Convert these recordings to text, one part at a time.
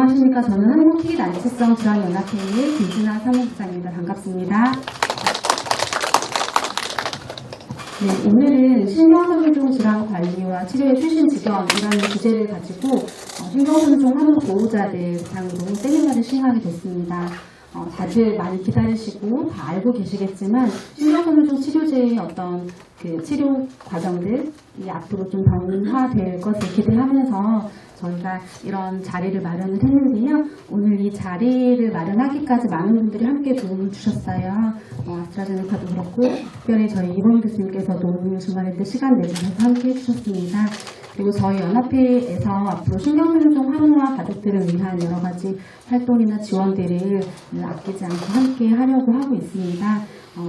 안녕하십니까. 저는 한국특이단체성 질환연합회의 김진아 사무국장입니다. 반갑습니다. 네, 오늘은 신경소미종 질환 관리와 치료의 최신 지경이라는 주제를 가지고 신경소미종 환우 보호자들 대상으로 세미나를 시행하게 됐습니다. 다들 많이 기다리시고 다 알고 계시겠지만 신경소미종 치료제의 어떤 그 치료 과정들이 앞으로 좀 변화될 것을 기대하면서 저희가 이런 자리를 마련을 했는데요. 오늘 이 자리를 마련하기까지 많은 분들이 함께 도움을 주셨어요. 아스트라제네카도 그렇고 특별히 저희 이범 교수님께서도 오늘 주말에 시간 내주셔서 함께 해주셨습니다. 그리고 저희 연합회에서 앞으로 신경소미종 환우와 가족들을 위한 여러 가지 활동이나 지원들을 아끼지 않고 함께 하려고 하고 있습니다.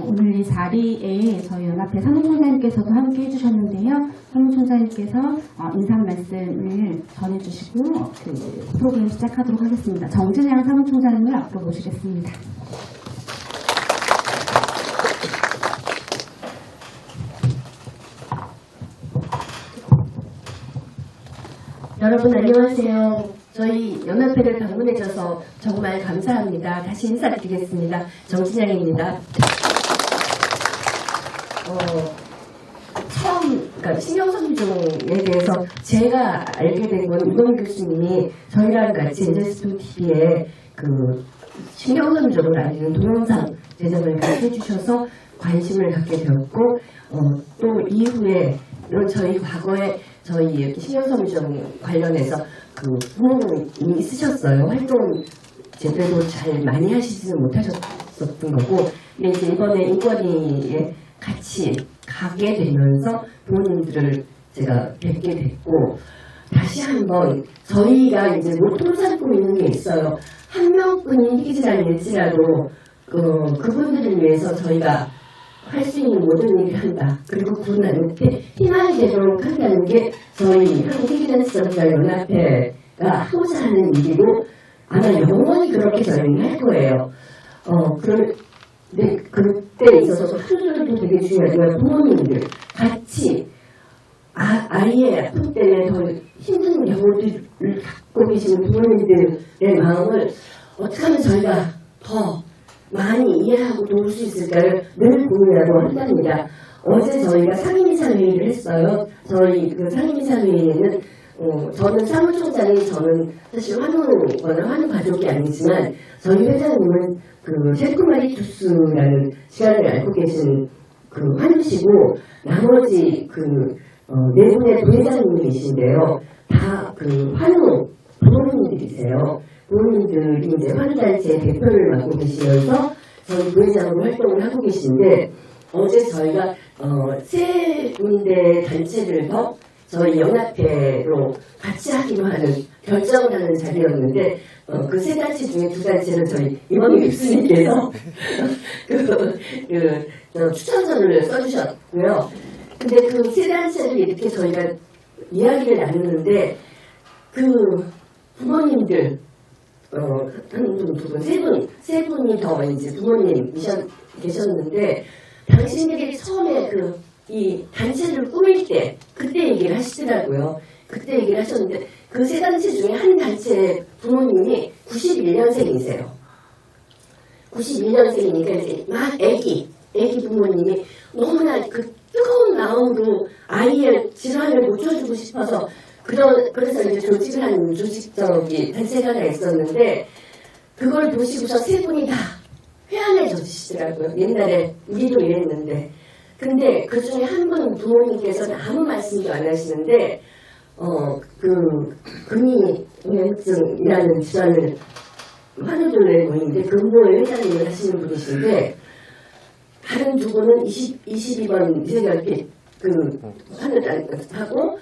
오늘 이 자리에 저희 연합회 사무총장님께서도 함께 해주셨는데요. 사무총장님께서 인사 말씀을 전해주시고 그 프로그램 시작하도록 하겠습니다. 정진양 사무총장님을 앞으로 모시겠습니다. 여러분 안녕하세요. 저희 연합회를 방문해 주셔서 정말 감사합니다. 다시 인사드리겠습니다. 정진양입니다. 그러니까 신경소미종에 대해서 제가 알게 된 건 이범 교수님이 저희랑 같이 NJSP TV에 그 신경소미종을 알리는 동영상 제작을 같이 해주셔서 관심을 갖게 되었고, 또 이후에 이런 저희 과거에 저희 이렇게 신경소미종 관련해서 그 부모님이 있으셨어요. 활동 제대로 잘 많이 하시지는 못하셨던 거고, 근데 이제 이번에 인권위에 같이 가게 되면서 부모님들을 제가 뵙게 됐고, 다시 한번 저희가 이제 모토를 삼고 있는 게 있어요. 한 명뿐인 희귀질환일지라도 그분들을 위해서 저희가 할 수 있는 모든 일을 한다. 그리고 그분한테 희망이 되도록 한다는 게 저희 한국특이단체성연합회가 하고자 하는 일이고, 아마 영원히 그렇게 저희는 할 거예요. 근데 그때 있어서 하루도 되게 중요하지만 부모님들 같이 아이의 아픔 때문에 더 힘든 경우들을 갖고 계시는 부모님들의 마음을 어떻게 하면 저희가 더 많이 이해하고 도울 수 있을까를 늘 고민하고 한답니다. 어제 저희가 상임이사회의를 했어요. 저희 그 상임이사회의에는 저는 사무총장이 저는 사실 환우거나 환우 가족이 아니지만 저희 회장님은 그 셰크마리투스라는 시간을 알고 계신 그 환우시고 나머지 그 네 분의 부회장님이신데요. 다 그 환우 부모님들이세요. 부모님들이 이제 환우단체 대표를 맡고 계시면서 저희 부회장으로 활동을 하고 계신데, 어제 저희가 세 군데 단체를 더 저희 연합회로 같이 하기로 하는 결정을 하는 자리였는데, 그 세 단체 중에 두 단체는 저희 이범희 교수님께서 추천서를 써주셨고요. 근데 그 세 단체를 이렇게 저희가 이야기를 나누는데, 그 부모님들 세 분이 더 이제 부모님 계셨는데, 당신들이 처음에 이 단체를 꾸밀 때 그때 얘기를 하시더라고요. 그때 얘기를 하셨는데, 그 세 단체 중에 한 단체 부모님이 91년생이세요. 91년생이니까 이제 막 애기 부모님이 너무나 그 뜨거운 마음으로 아이의 질환을 고쳐주고 싶어서 그래서 이제 조직을 한 단체가 하나 있었는데, 그걸 보시고서 세 분이 다 회한해져지시더라고요. 옛날에 우리도 이랬는데. 근데 그 중에 한 분 부모님께서는 아무 말씀도 안 하시는데, 근위염증이라는 질환을 환우들을 보이는데 근무의 회장님을 하시는 분이신데, 다른 두 분은 22번 이렇게 환우하고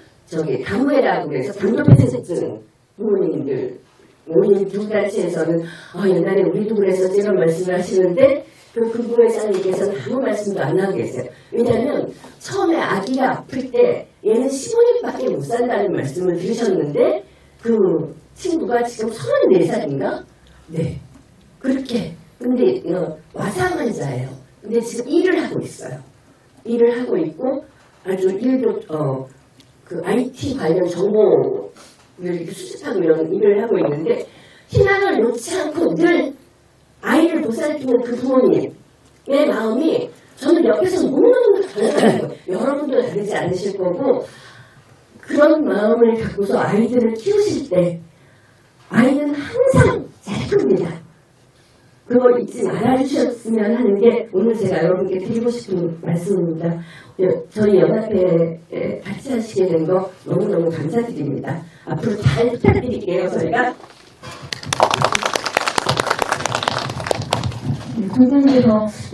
다무회라고 그래서 당뇨폐쇄증 부모님들 모임 두 단체에서는 옛날에 우리도 그래서 이런 말씀을 하시는데, 그 부회장님께서는 아무 말씀도 안 하고 계세요. 왜냐하면 처음에 아기가 아플 때 얘는 15년밖에 못 산다는 말씀을 들으셨는데, 그 친구가 지금 34살인가? 네. 그렇게. 근데 와상 환자예요. 근데 지금 일을 하고 있어요. 일을 하고 있고, 아주 일도 그 IT 관련 정보를 이렇게 수집하고 이런 일을 하고 있는데, 희망을 놓지 않고 늘 아이를 보살피는 그 부모님의 마음이 저는 옆에서 너무너무 다르더라고요. 여러분도 다르지 않으실 거고, 그런 마음을 갖고서 아이들을 키우실 때 아이는 항상 잘 큽니다. 그걸 잊지 말아주셨으면 하는 게 오늘 제가 여러분께 드리고 싶은 말씀입니다. 저희 연합회에 같이 하시게 된 거 너무너무 감사드립니다. 앞으로 잘 부탁드릴게요, 저희가. 총장님께서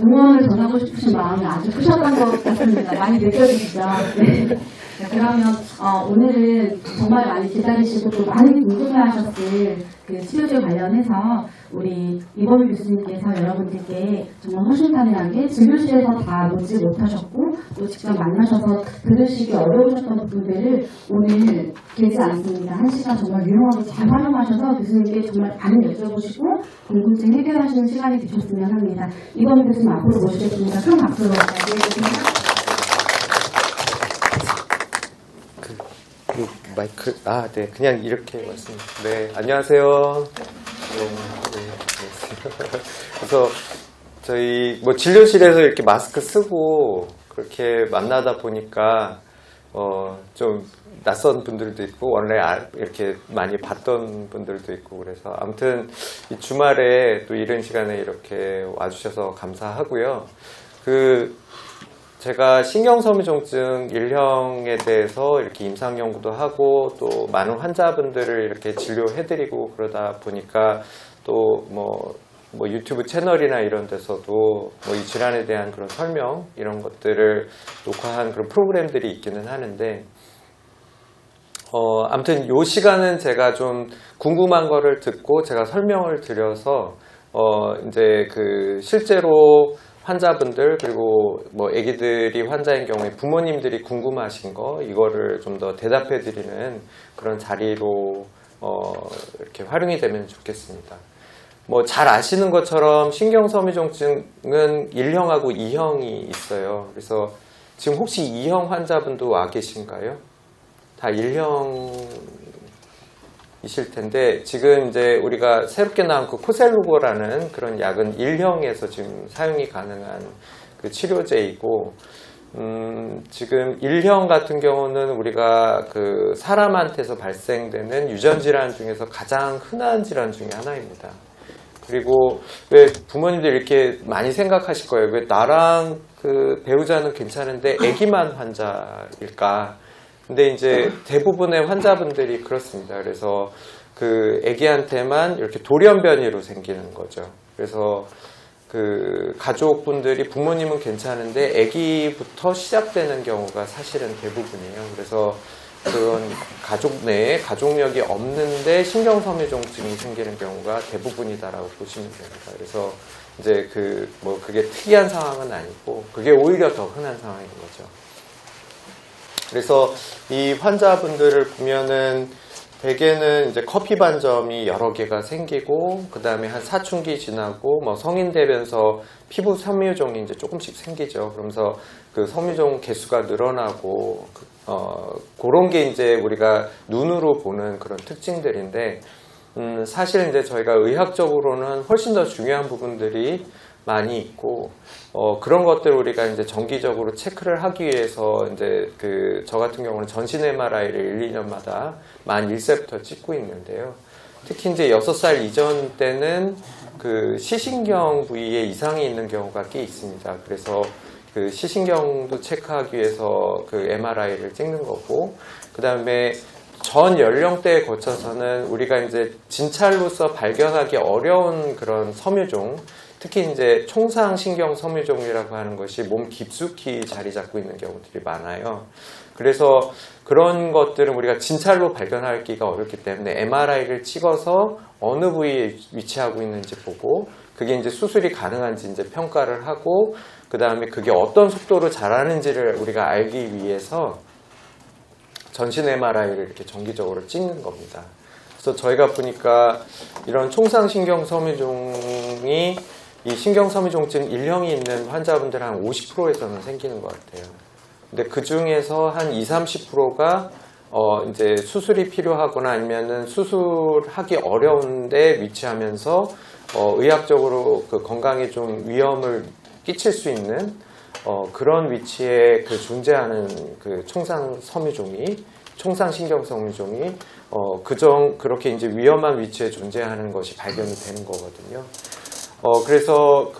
응원을 전하고 싶으신 마음이 아주 크셨던 것 같습니다. 많이 느껴지시죠? 네. 그러면 오늘은 정말 많이 기다리시고 또 많이 궁금해하셨을 그 치료제 관련해서 우리 이범희 교수님께서 여러분들께 정말 허심탄회하게 진료실에서 다 놓지 못하셨고 또 직접 만나셔서 들으시기 어려우셨던 부분들을 오늘 길지 않습니다. 1시간 정말 유용하게 잘 활용하셔서 교수님께 정말 많이 여쭤보시고 궁금증 해결하시는 시간이 되셨으면 합니다. 이범희 교수님 앞으로 모시겠습니다. 큰 박수로 맞이해주세요. 마이크, 네, 그냥 이렇게 말씀. 네, 안녕하세요. 네, 안녕하세요. 그래서 저희 진료실에서 이렇게 마스크 쓰고 그렇게 만나다 보니까 좀 낯선 분들도 있고 원래 이렇게 많이 봤던 분들도 있고 그래서 아무튼 이 주말에 또 이런 시간에 이렇게 와주셔서 감사하고요. 제가 신경섬유종증 1형에 대해서 이렇게 임상 연구도 하고 또 많은 환자분들을 이렇게 진료해드리고 그러다 보니까 또 유튜브 채널이나 이런 데서도 이 질환에 대한 그런 설명 이런 것들을 녹화한 그런 프로그램들이 있기는 하는데 아무튼 이 시간은 제가 좀 궁금한 거를 듣고 제가 설명을 드려서 이제 실제로 환자분들 그리고 아기들이 환자인 경우에 부모님들이 궁금하신 거 이거를 좀 더 대답해 드리는 그런 자리로 이렇게 활용이 되면 좋겠습니다. 잘 아시는 것처럼 신경섬유종증은 1형하고 2형이 있어요. 그래서 지금 혹시 2형 환자분도 와 계신가요? 다 1형이실 텐데 지금 이제 우리가 새롭게 나온 그 코셀루고라는 그런 약은 1형에서 지금 사용이 가능한 그 치료제이고 지금 1형 같은 경우는 우리가 그 사람한테서 발생되는 유전 질환 중에서 가장 흔한 질환 중에 하나입니다. 그리고 왜 부모님들 이렇게 많이 생각하실 거예요. 왜 나랑 그 배우자는 괜찮은데 아기만 환자일까? 근데 이제 대부분의 환자분들이 그렇습니다. 그래서 그 아기한테만 이렇게 돌연변이로 생기는 거죠. 그래서 그 가족분들이 부모님은 괜찮은데 아기부터 시작되는 경우가 사실은 대부분이에요. 그래서 그런 가족 내에 가족력이 없는데 신경섬유종증이 생기는 경우가 대부분이다라고 보시면 됩니다. 그래서 이제 그게 특이한 상황은 아니고 그게 오히려 더 흔한 상황인 거죠. 그래서 이 환자분들을 보면은 대개는 이제 커피 반점이 여러 개가 생기고 그 다음에 한 사춘기 지나고 성인 되면서 피부 섬유종이 이제 조금씩 생기죠. 그러면서 그 섬유종 개수가 늘어나고 그런 게 이제 우리가 눈으로 보는 그런 특징들인데 사실 이제 저희가 의학적으로는 훨씬 더 중요한 부분들이 많이 있고 그런 것들을 우리가 이제 정기적으로 체크를 하기 위해서 이제 저 같은 경우는 전신 MRI를 1, 2년마다 만 1세부터 찍고 있는데요. 특히 이제 6살 이전 때는 그 시신경 부위에 이상이 있는 경우가 꽤 있습니다. 그래서 그 시신경도 체크하기 위해서 그 MRI를 찍는 거고, 그 다음에 전 연령대에 거쳐서는 우리가 이제 진찰로서 발견하기 어려운 그런 섬유종, 특히 이제 총상신경 섬유종이라고 하는 것이 몸 깊숙이 자리 잡고 있는 경우들이 많아요. 그래서 그런 것들은 우리가 진찰로 발견하기가 어렵기 때문에 MRI를 찍어서 어느 부위에 위치하고 있는지 보고 그게 이제 수술이 가능한지 이제 평가를 하고 그 다음에 그게 어떤 속도로 자라는지를 우리가 알기 위해서 전신 MRI를 이렇게 정기적으로 찍는 겁니다. 그래서 저희가 보니까 이런 총상신경 섬유종이 이 신경섬유종증 1형이 있는 환자분들 한 50%에서는 생기는 것 같아요. 근데 그 중에서 한 20, 30%가 이제 수술이 필요하거나 아니면은 수술하기 어려운데 위치하면서 의학적으로 그 건강에 좀 위험을 끼칠 수 있는 그런 위치에 그 존재하는 그 총상신경섬유종이 그렇게 이제 위험한 위치에 존재하는 것이 발견이 되는 거거든요. 그래서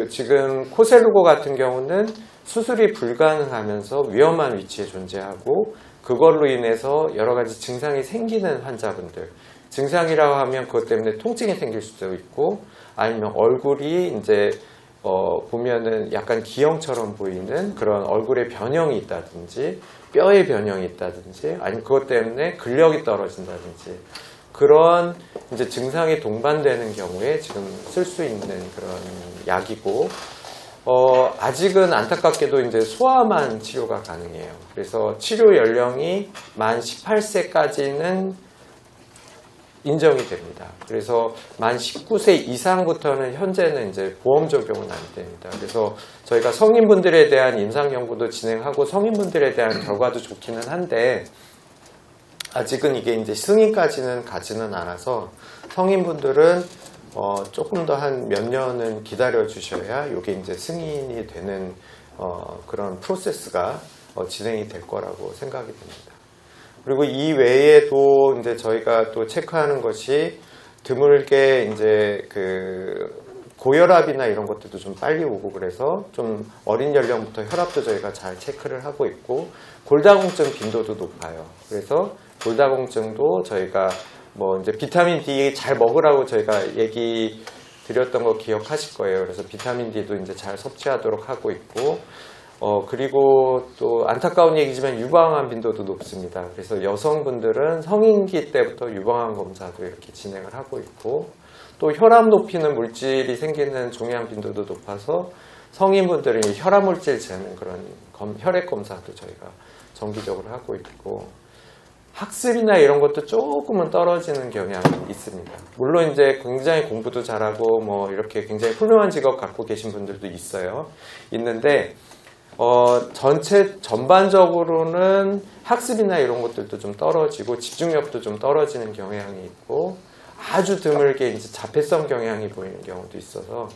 지금 코셀루고 같은 경우는 수술이 불가능하면서 위험한 위치에 존재하고 그걸로 인해서 여러 가지 증상이 생기는 환자분들, 증상이라고 하면 그것 때문에 통증이 생길 수도 있고 아니면 얼굴이 이제 보면은 약간 기형처럼 보이는 그런 얼굴에 변형이 있다든지 뼈에 변형이 있다든지 아니면 그것 때문에 근력이 떨어진다든지 그런 이제 증상이 동반되는 경우에 지금 쓸 수 있는 그런 약이고 아직은 안타깝게도 이제 소아만 치료가 가능해요. 그래서 치료 연령이 만 18세까지는 인정이 됩니다. 그래서 만 19세 이상부터는 현재는 이제 보험 적용은 안 됩니다. 그래서 저희가 성인분들에 대한 임상 연구도 진행하고 성인분들에 대한 결과도 좋기는 한데 아직은 이게 이제 승인까지는 가지는 않아서 성인분들은 조금 더 한 몇 년은 기다려 주셔야 이게 이제 승인이 되는 그런 프로세스가 진행이 될 거라고 생각이 됩니다. 그리고 이 외에도 이제 저희가 또 체크하는 것이 드물게 이제 고혈압이나 이런 것들도 좀 빨리 오고 그래서 좀 어린 연령부터 혈압도 저희가 잘 체크를 하고 있고 골다공증 빈도도 높아요. 그래서 골다공증도 저희가 뭐 이제 비타민 D 잘 먹으라고 저희가 얘기 드렸던 거 기억하실 거예요. 그래서 비타민 D도 이제 잘 섭취하도록 하고 있고, 그리고 또 안타까운 얘기지만 유방암 빈도도 높습니다. 그래서 여성분들은 성인기 때부터 유방암 검사도 이렇게 진행을 하고 있고, 또 혈압 높이는 물질이 생기는 종양 빈도도 높아서 성인분들은 혈압 물질 재는 그런 혈액 검사도 저희가 정기적으로 하고 있고, 학습이나 이런 것도 조금은 떨어지는 경향이 있습니다. 물론 이제 굉장히 공부도 잘하고 뭐 이렇게 굉장히 훌륭한 직업 갖고 계신 분들도 있는데 전반적으로는 학습이나 이런 것들도 좀 떨어지고 집중력도 좀 떨어지는 경향이 있고 아주 드물게 이제 자폐성 경향이 보이는 경우도 있어서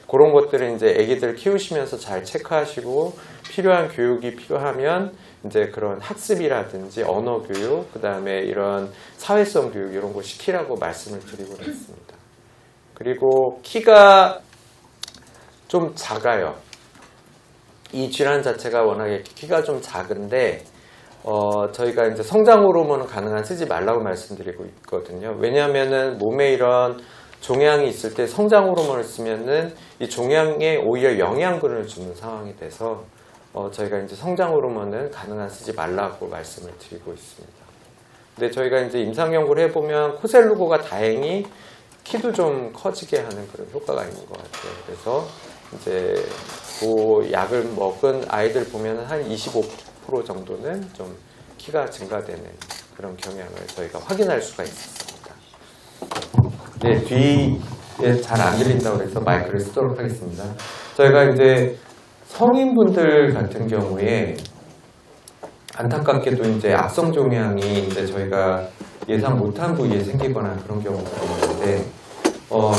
그런 것들은 이제 아기들 키우시면서 잘 체크하시고 필요한 교육이 필요하면 이제 그런 학습이라든지 언어 교육, 그 다음에 이런 사회성 교육 이런 거 시키라고 말씀을 드리고 있습니다. 그리고 키가 좀 작아요. 이 질환 자체가 워낙에 키가 좀 작은데 저희가 이제 성장 호르몬은 가능한 쓰지 말라고 말씀드리고 있거든요. 왜냐하면은 몸에 이런 종양이 있을 때 성장 호르몬을 쓰면은 이 종양에 오히려 영양분을 주는 상황이 돼서 저희가 이제 성장 호르몬은 가능한 쓰지 말라고 말씀을 드리고 있습니다. 근데 저희가 이제 임상 연구를 해보면 코셀루고가 다행히 키도 좀 커지게 하는 그런 효과가 있는 것 같아요. 그래서 이제 그 약을 먹은 아이들 보면 한 25% 정도는 좀 키가 증가되는 그런 경향을 저희가 확인할 수가 있었습니다. 네, 뒤에 잘 안 들린다고 해서 마이크를 쓰도록 하겠습니다. 저희가 이제 성인분들 같은 경우에 안타깝게도 이제 악성 종양이 이제 저희가 예상 못한 부위에 생기거나 그런 경우가 있는데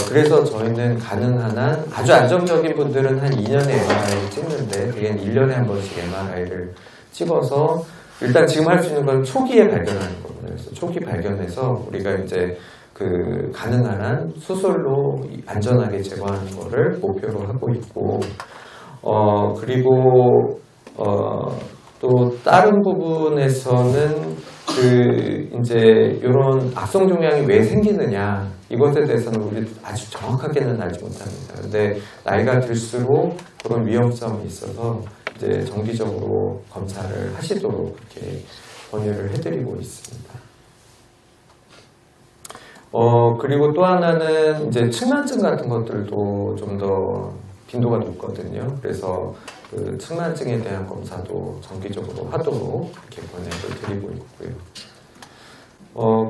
그래서 저희는 가능한 한 아주 안정적인 분들은 한 2년에 MRI를 찍는데 대개는 1년에 한 번씩 MRI를 찍어서 일단 지금 할 수 있는 건 초기에 발견하는 거거든요. 그래서 초기 발견해서 우리가 이제 가능한 한 수술로 안전하게 제거하는 거를 목표로 하고 있고 그리고 또 다른 부분에서는 이제 이런 악성 종양이 왜 생기느냐 이것에 대해서는 우리 아주 정확하게는 알지 못합니다. 근데 나이가 들수록 그런 위험성이 있어서 이제 정기적으로 검사를 하시도록 이렇게 권유를 해드리고 있습니다. 그리고 또 하나는 이제 측만증 같은 것들도 좀 더 빈도가 높거든요. 그래서 그 측만증에 대한 검사도 정기적으로 하도록 이렇게 권유를 드리고 있고요.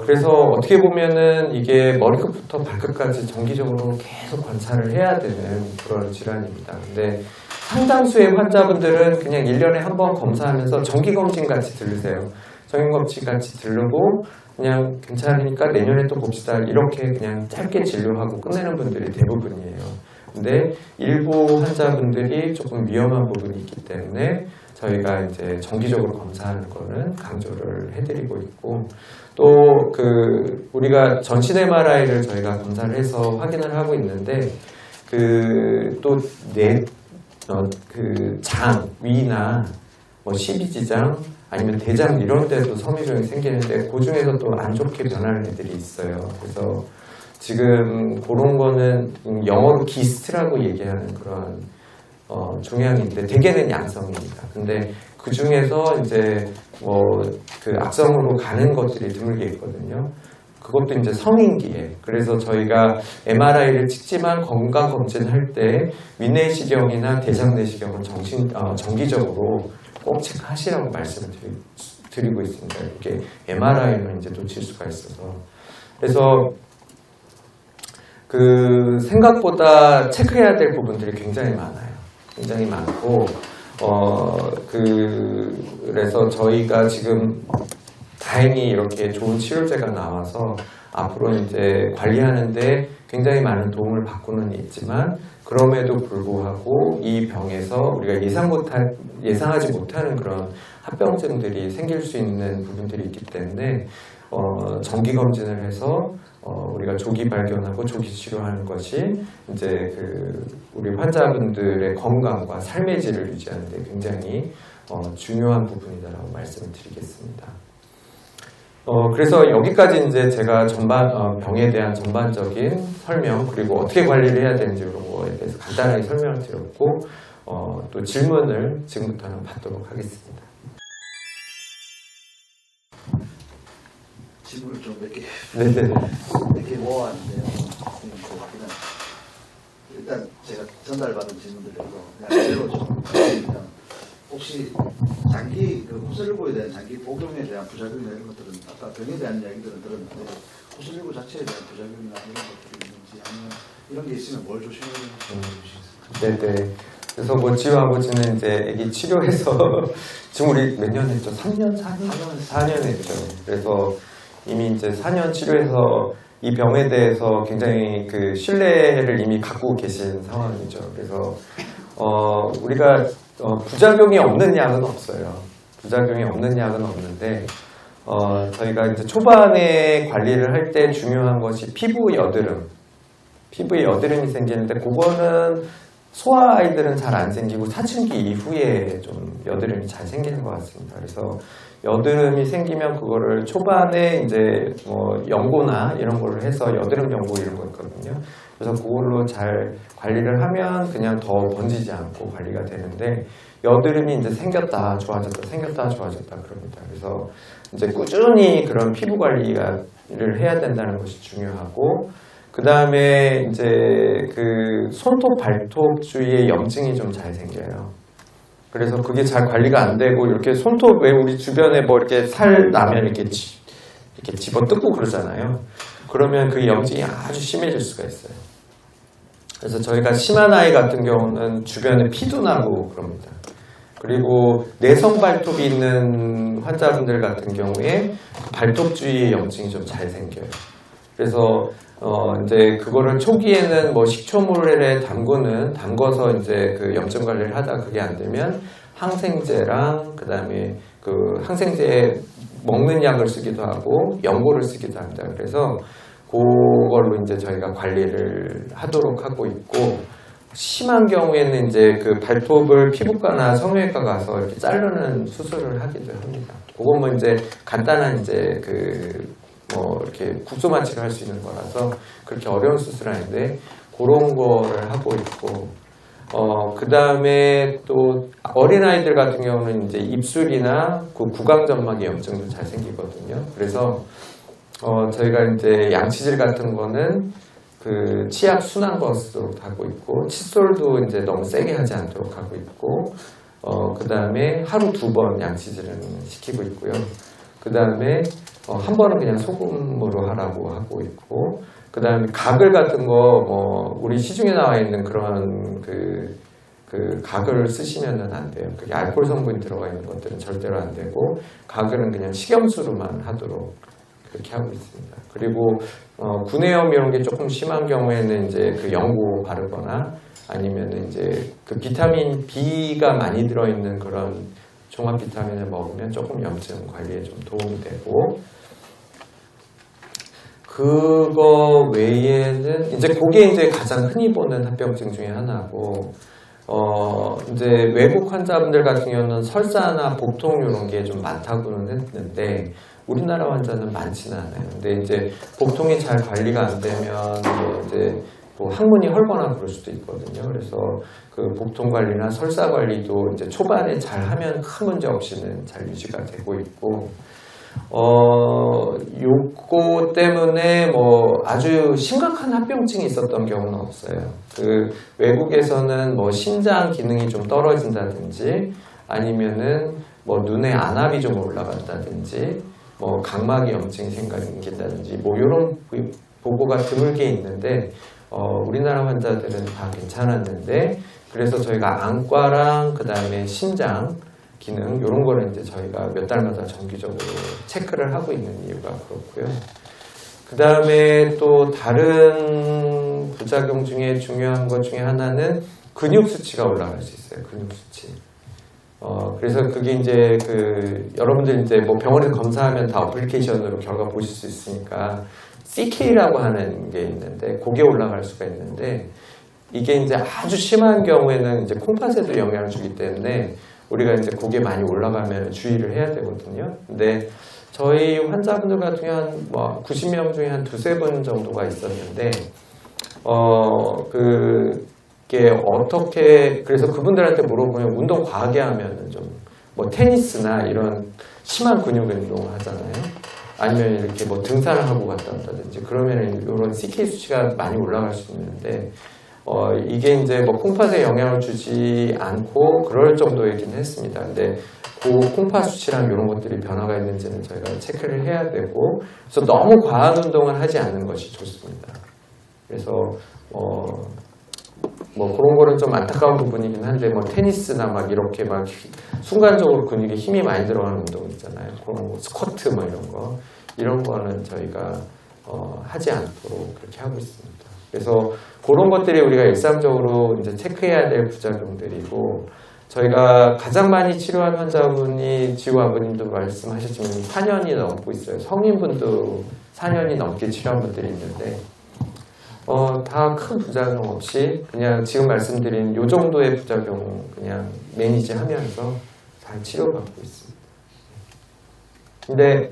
그래서 어떻게 보면은 이게 머리끝부터 발끝까지 정기적으로 계속 관찰을 해야 되는 그런 질환입니다. 근데 상당수의 환자분들은 그냥 1년에 한 번 검사하면서 정기검진 같이 들으세요. 성형검진 같이 들르고 그냥 괜찮으니까 내년에 또 봅시다 이렇게 그냥 짧게 진료하고 끝내는 분들이 대부분이에요. 근데 일부 환자분들이 조금 위험한 부분이 있기 때문에 저희가 이제 정기적으로 검사하는 거는 강조를 해드리고 있고, 또 그 우리가 전신 MRI를 저희가 검사를 해서 확인을 하고 있는데 장 위나 뭐 십이지장 아니면 대장 이런 데도 섬유종이 생기는데 그 중에서 또 안 좋게 변하는 애들이 있어요. 그래서 지금 그런 거는 영어로 기스트라고 얘기하는 그런 종양인데 대개는 양성입니다. 근데 그 중에서 이제 뭐 그 악성으로 가는 것들이 드물게 있거든요. 그것도 이제 성인기에. 그래서 저희가 MRI를 찍지만 건강 검진할 때 위내시경이나 대장내시경은 정기적으로 꼭 체크하시라고 말씀을 드리고 있습니다. 이게 MRI는 이제 놓칠 수가 있어서. 그래서 그 생각보다 체크해야 될 부분들이 굉장히 많아요. 굉장히 많고, 그래서 저희가 지금 다행히 이렇게 좋은 치료제가 나와서 앞으로 이제 관리하는데 굉장히 많은 도움을 받고는 있지만, 그럼에도 불구하고 이 병에서 우리가 예상하지 못하는 그런 합병증들이 생길 수 있는 부분들이 있기 때문에 정기 검진을 해서 우리가 조기 발견하고 조기 치료하는 것이 이제 우리 환자분들의 건강과 삶의 질을 유지하는 데 굉장히 중요한 부분이다라고 말씀을 드리겠습니다. 그래서 여기까지 이제 제가 병에 대한 전반적인 설명, 그리고 어떻게 관리를 해야 되는지 이런 거에 대해서 간단하게 설명을 드렸고, 또 질문을 지금부터는 받도록 하겠습니다. 질문을 좀 몇 개 모아왔는데요. 일단 제가 전달받은 질문들에서 그냥 제로 좀 드리면, 혹시 장기 코스일고에 대한 장기 복용에 대한 부작용이나 이런 것들은 아까 병에 대한 이야기들은 들었는데 코스일고 자체에 대한 부작용이나 이런 것들이 있는지, 아니면 이런 게 있으면 뭘 조심해야 되는지. 네네. 그래서 뭐 지우 아버지는 이제 애기 치료해서 지금 우리 몇 년 했죠? 3년? 4년 했죠. 그래서 이미 이제 4년 치료해서 이 병에 대해서 굉장히 그 신뢰를 이미 갖고 계신 상황이죠. 그래서 우리가 부작용이 없는 약은 없어요. 부작용이 없는 약은 없는데 저희가 이제 초반에 관리를 할 때 중요한 것이 피부에 여드름이 생기는데, 그거는 소아 아이들은 잘 안 생기고 사춘기 이후에 좀 여드름이 잘 생기는 것 같습니다. 그래서 여드름이 생기면 그거를 초반에 이제 뭐 연고나 이런 걸로 해서 여드름 연고 이런 거 있거든요. 그래서 그걸로 잘 관리를 하면 그냥 더 번지지 않고 관리가 되는데, 여드름이 이제 생겼다 좋아졌다 그럽니다. 그래서 이제 꾸준히 그런 피부 관리를 해야 된다는 것이 중요하고, 그 다음에 이제 그 손톱 발톱 주위에 염증이 좀 잘 생겨요. 그래서 그게 잘 관리가 안 되고, 이렇게 손톱 왜 우리 주변에 뭐 이렇게 살 나면 이렇게 집어 뜯고 그러잖아요. 그러면 그 염증이 아주 심해질 수가 있어요. 그래서 저희가 심한 아이 같은 경우는 주변에 피도 나고 그럽니다. 그리고 내성 발톱이 있는 환자분들 같은 경우에 발톱 주위에 염증이 좀 잘 생겨요. 그래서 이제 그거를 초기에는 뭐 식초물에 담궈서 이제 그 염증 관리를 하다가 그게 안 되면 항생제랑 그다음에 그 항생제 먹는 약을 쓰기도 하고 연고를 쓰기도 합니다. 그래서 그걸로 이제 저희가 관리를 하도록 하고 있고, 심한 경우에는 이제 그 발톱을 피부과나 성형외과 가서 이렇게 자르는 수술을 하기도 합니다. 그건 뭐 이제 간단한 이제 뭐 이렇게 국소마취를 할 수 있는 거라서 그렇게 어려운 수술은 아닌데 그런 거를 하고 있고, 그 다음에 또 어린아이들 같은 경우는 이제 입술이나 그 구강점막에 염증도 잘 생기거든요. 그래서 저희가 이제 양치질 같은 거는 그 치약 순한 것으로 하고 있고, 칫솔도 이제 너무 세게 하지 않도록 하고 있고, 그 다음에 하루 2번 양치질은 시키고 있고요. 그 다음에 한 번은 그냥 소금으로 하라고 하고 있고, 그 다음에 가글 같은 거, 우리 시중에 나와 있는 그런 그 그 가글을 쓰시면은 안 돼요. 그게 알코올 성분이 들어가 있는 것들은 절대로 안 되고 가글은 그냥 식염수로만 하도록 그렇게 하고 있습니다. 그리고 구내염 이런 게 조금 심한 경우에는 이제 그 연고 바르거나 아니면은 이제 그 비타민 B가 많이 들어있는 그런 종합 비타민을 먹으면 조금 염증 관리에 좀 도움이 되고 그거 외에는 이제 그게 이제 가장 흔히 보는 합병증 중에 하나고 이제 외국 환자분들 같은 경우는 설사나 복통 이런 게 좀 많다고는 했는데 우리나라 환자는 많지는 않아요. 근데 이제 복통이 잘 관리가 안 되면 뭐 이제 뭐 항문이 헐거나 그럴 수도 있거든요. 그래서 그 복통 관리나 설사 관리도 이제 초반에 잘 하면 큰 문제 없이는 잘 유지가 되고 있고 요거 때문에 뭐 아주 심각한 합병증이 있었던 경우는 없어요. 그 외국에서는 뭐 심장 기능이 좀 떨어진다든지 아니면은 뭐 눈의 안압이 좀 올라간다든지 뭐 각막이 염증이 생긴다든지 뭐 이런 보고가 드물게 있는데 우리나라 환자들은 다 괜찮았는데 그래서 저희가 안과랑 그 다음에 심장 기능 이런 거를 이제 저희가 몇 달마다 정기적으로 체크를 하고 있는 이유가 그렇고요. 그 다음에 또 다른 부작용 중에 중요한 것 중에 하나는 근육 수치가 올라갈 수 있어요. 근육 수치. 그래서 그게 이제 여러분들 이제 뭐 병원에서 검사하면 다 어플리케이션으로 결과 보실 수 있으니까 CK라고 하는 게 있는데 그게 올라갈 수가 있는데 이게 이제 아주 심한 경우에는 이제 콩팥에도 영향을 주기 때문에 우리가 이제 그게 많이 올라가면 주의를 해야 되거든요. 근데 저희 환자분들 같은 경우 한 뭐 90명 중에 한 두세 분 정도가 있었는데 그게 어떻게 그래서 그분들한테 물어보면 운동 과하게 하면은 좀 뭐 테니스나 이런 심한 근육 운동을 하잖아요. 아니면 이렇게 뭐 등산을 하고 갔다 온다든지 그러면 이런 CK 수치가 많이 올라갈 수 있는데 이게 이제 뭐 콩팥에 영향을 주지 않고 그럴 정도이긴 했습니다. 근데 그 콩팥 수치랑 이런 것들이 변화가 있는지는 저희가 체크를 해야 되고 그래서 너무 과한 운동을 하지 않는 것이 좋습니다. 그래서 뭐 그런 거는 좀 안타까운 부분이긴 한데 뭐 테니스나 막 이렇게 막 순간적으로 근육에 힘이 많이 들어가는 운동 있잖아요. 그런 거 스쿼트 뭐 이런 거는 저희가 하지 않도록 그렇게 하고 있습니다. 그래서 그런 것들이 우리가 일상적으로 이제 체크해야 될 부작용들이고 저희가 가장 많이 치료한 환자분이 지우 아버님도 말씀하셨지만 4년이 넘고 있어요. 성인분도 4년이 넘게 치료한 분들이 있는데 다 큰 부작용 없이 그냥 지금 말씀드린 요 정도의 부작용 그냥 매니지하면서 잘 치료받고 있습니다. 근데